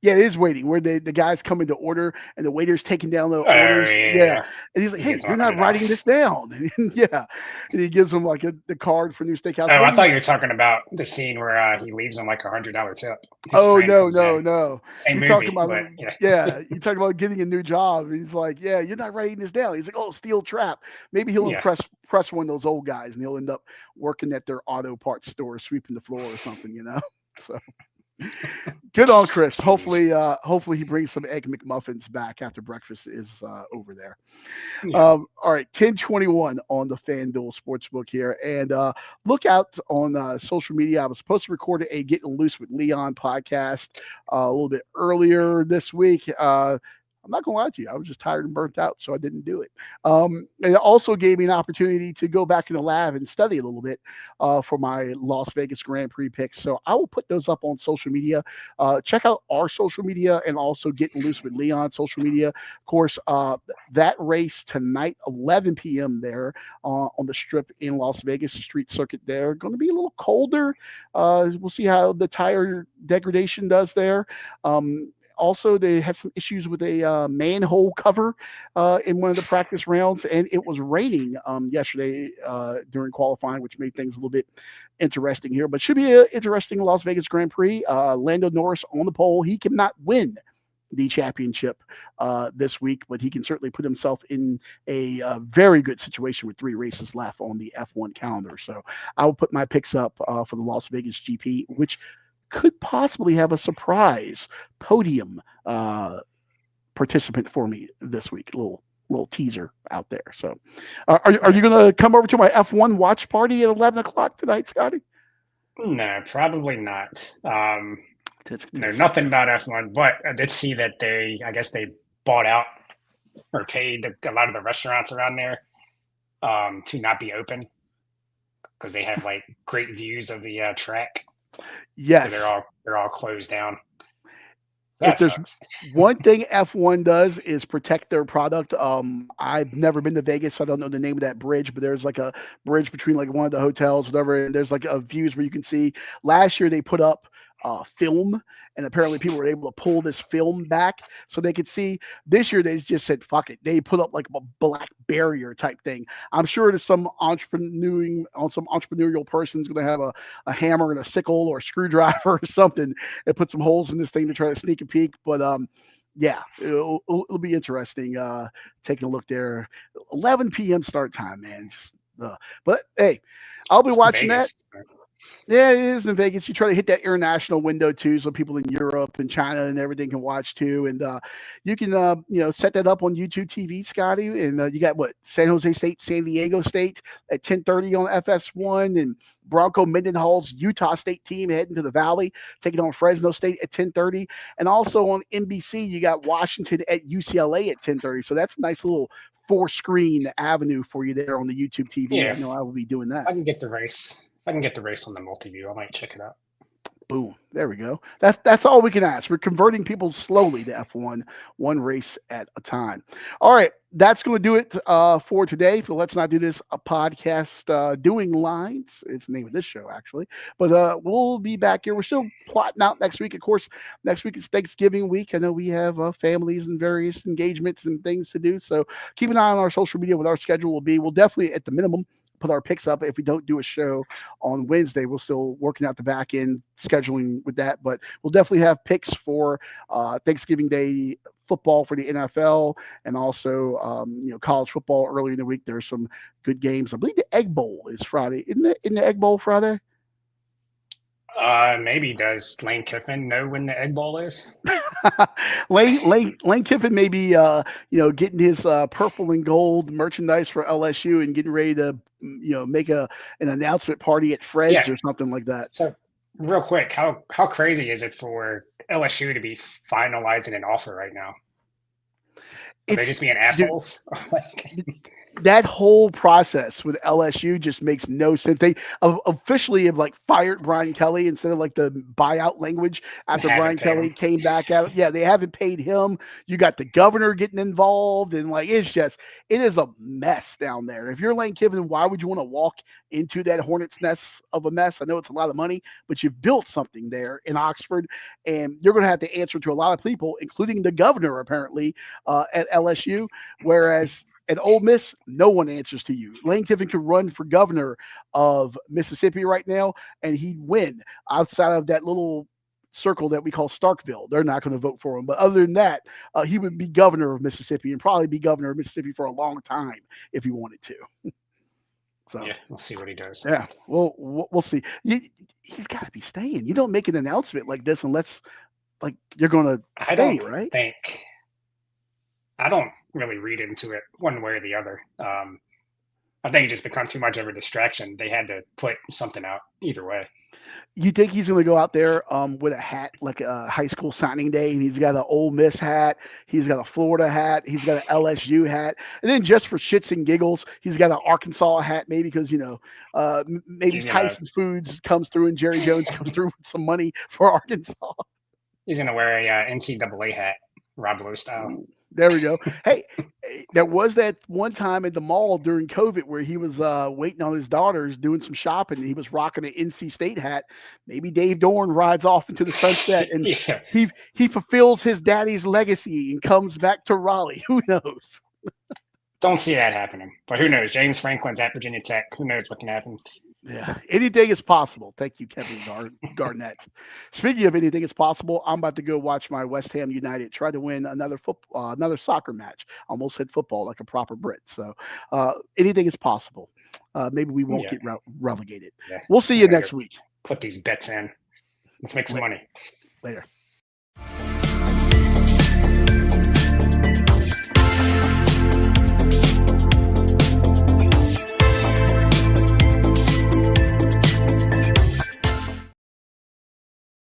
Yeah, it is Waiting, where the guys come into order and the waiter's taking down the orders. Yeah. And he's like, "Hey, you're not writing this down." Yeah, and he gives him like the card for new steakhouse. Oh, I thought you were talking about the scene where he leaves him like $100 tip. Oh no! Same you're movie, talking about but, you talking about getting a new job. He's like, "Yeah, you're not writing this down." He's like, "Oh, steel trap." Maybe he'll impress one of those old guys, and he'll end up working at their auto parts store, sweeping the floor or something. So. Good on Chris. Hopefully he brings some egg McMuffins back after breakfast is over there. Yeah. All right, 10:21 on the FanDuel Sportsbook here, and look out on social media. I was supposed to record a Getting Loose with Leon podcast a little bit earlier this week. I'm not going to lie to you. I was just tired and burnt out, so I didn't do it. It also gave me an opportunity to go back in the lab and study a little bit for my Las Vegas Grand Prix picks. So I will put those up on social media. Check out our social media and also Getting Loose with Leon social media. Of course, that race tonight, 11 p.m. there on the Strip in Las Vegas, the street circuit there. Going to be a little colder. We'll see how the tire degradation does there. Also, they had some issues with a manhole cover in one of the practice rounds, and it was raining yesterday during qualifying, which made things a little bit interesting here. But should be an interesting Las Vegas Grand Prix. Lando Norris on the pole. He cannot win the championship this week, but he can certainly put himself in a very good situation with 3 races left on the F1 calendar. So I will put my picks up for the Las Vegas GP, which could possibly have a surprise podium participant for me this week. A little teaser out there. So are you going to come over to my F1 watch party at 11 o'clock tonight, Scotty? No, probably not. No, nothing about F1, but I did see that they bought out or paid a lot of the restaurants around there to not be open because they have like great views of the track. Yes, so they're all closed down. If That there's sucks. one thing F1 does is protect their product. I've never been to Vegas, so I don't know the name of that bridge, but there's like a bridge between like one of the hotels, whatever, and there's like a views where you can see. Last year they put up film, and apparently people were able to pull this film back so they could see. This year they just said fuck it. They put up like a black barrier type thing. I'm sure there's some entrepreneurial person's going to have a hammer and a sickle or a screwdriver or something and put some holes in this thing to try to sneak a peek. But yeah, it'll be interesting taking a look there. 11 p.m. start time, man. But hey, I'll be It's watching that. Vegas. Yeah, it is in Vegas. You try to hit that international window too, so people in Europe and China and everything can watch too. And you can set that up on YouTube TV, Scotty. And you got what San Jose State, San Diego State at 10:30 on FS1, and Bronco Mendenhall's Utah State team heading to the Valley, taking on Fresno State at 10:30. And also on NBC, you got Washington at UCLA at 10:30. So that's a nice little four-screen avenue for you there on the YouTube TV. Yeah, I know I will be doing that. if I can get the race, on the multi-view, I might check it out. Boom. There we go. That's all we can ask. We're converting people slowly to F1, one race at a time. All right. That's going to do it for today. For Let's Not Do This, a podcast doing lines. It's the name of this show, actually. But we'll be back here. We're still plotting out next week. Of course, next week is Thanksgiving week. I know we have families and various engagements and things to do. So keep an eye on our social media, what our schedule will be. We'll definitely, at the minimum, put our picks up. If we don't do a show on Wednesday, we're still working out the back end scheduling with that, but we'll definitely have picks for Thanksgiving Day football for the NFL, and also college football earlier in the week. There's some good games. I believe the Egg Bowl is Friday. Isn't the Egg Bowl Friday? Maybe. Does Lane Kiffin know when the Egg Bowl is? Lane Kiffin may be getting his purple and gold merchandise for LSU and getting ready to make an announcement party at Fred's or something like that. So real quick, how crazy is it for LSU to be finalizing an offer right now? Are they just being assholes? That whole process with LSU just makes no sense. They officially have fired Brian Kelly instead of the buyout language after Brian Kelly came back out. Yeah, they haven't paid him. You got the governor getting involved, and it is a mess down there. If you're Lane Kiffin, why would you want to walk into that hornet's nest of a mess? I know it's a lot of money, but you've built something there in Oxford, and you're going to have to answer to a lot of people, including the governor apparently at LSU, whereas at Ole Miss, no one answers to you. Lane Kiffin could run for governor of Mississippi right now, and he'd win outside of that little circle that we call Starkville. They're not going to vote for him. But other than that, he would be governor of Mississippi and probably be governor of Mississippi for a long time if he wanted to. So yeah, we'll see what he does. Yeah, we'll see. He's got to be staying. You don't make an announcement like this unless you're going to stay, right? I don't really read into it one way or the other. I think it just become too much of a distraction. They had to put something out either way. You think he's going to go out there with a hat, like a high school signing day, and he's got an Ole Miss hat, he's got a Florida hat, he's got an LSU hat, and then just for shits and giggles, he's got an Arkansas hat, maybe because maybe Tyson Foods comes through and Jerry Jones comes through with some money for Arkansas. He's going to wear a NCAA hat, Rob Lowe style. There we go. Hey, there was that one time at the mall during COVID where he was waiting on his daughters doing some shopping, and he was rocking an NC State hat. Maybe Dave Dorn rides off into the sunset and he fulfills his daddy's legacy and comes back to Raleigh. Who knows? Don't see that happening, but who knows? James Franklin's at Virginia Tech. Who knows what can happen? Yeah, anything is possible. Thank you, Kevin Garnett. Speaking of anything is possible, I'm about to go watch my West Ham United try to win another soccer match. Almost said football like a proper Brit. So anything is possible. Maybe we won't get relegated. Yeah. We'll see you next week. Put these bets in. Let's make some money. Later.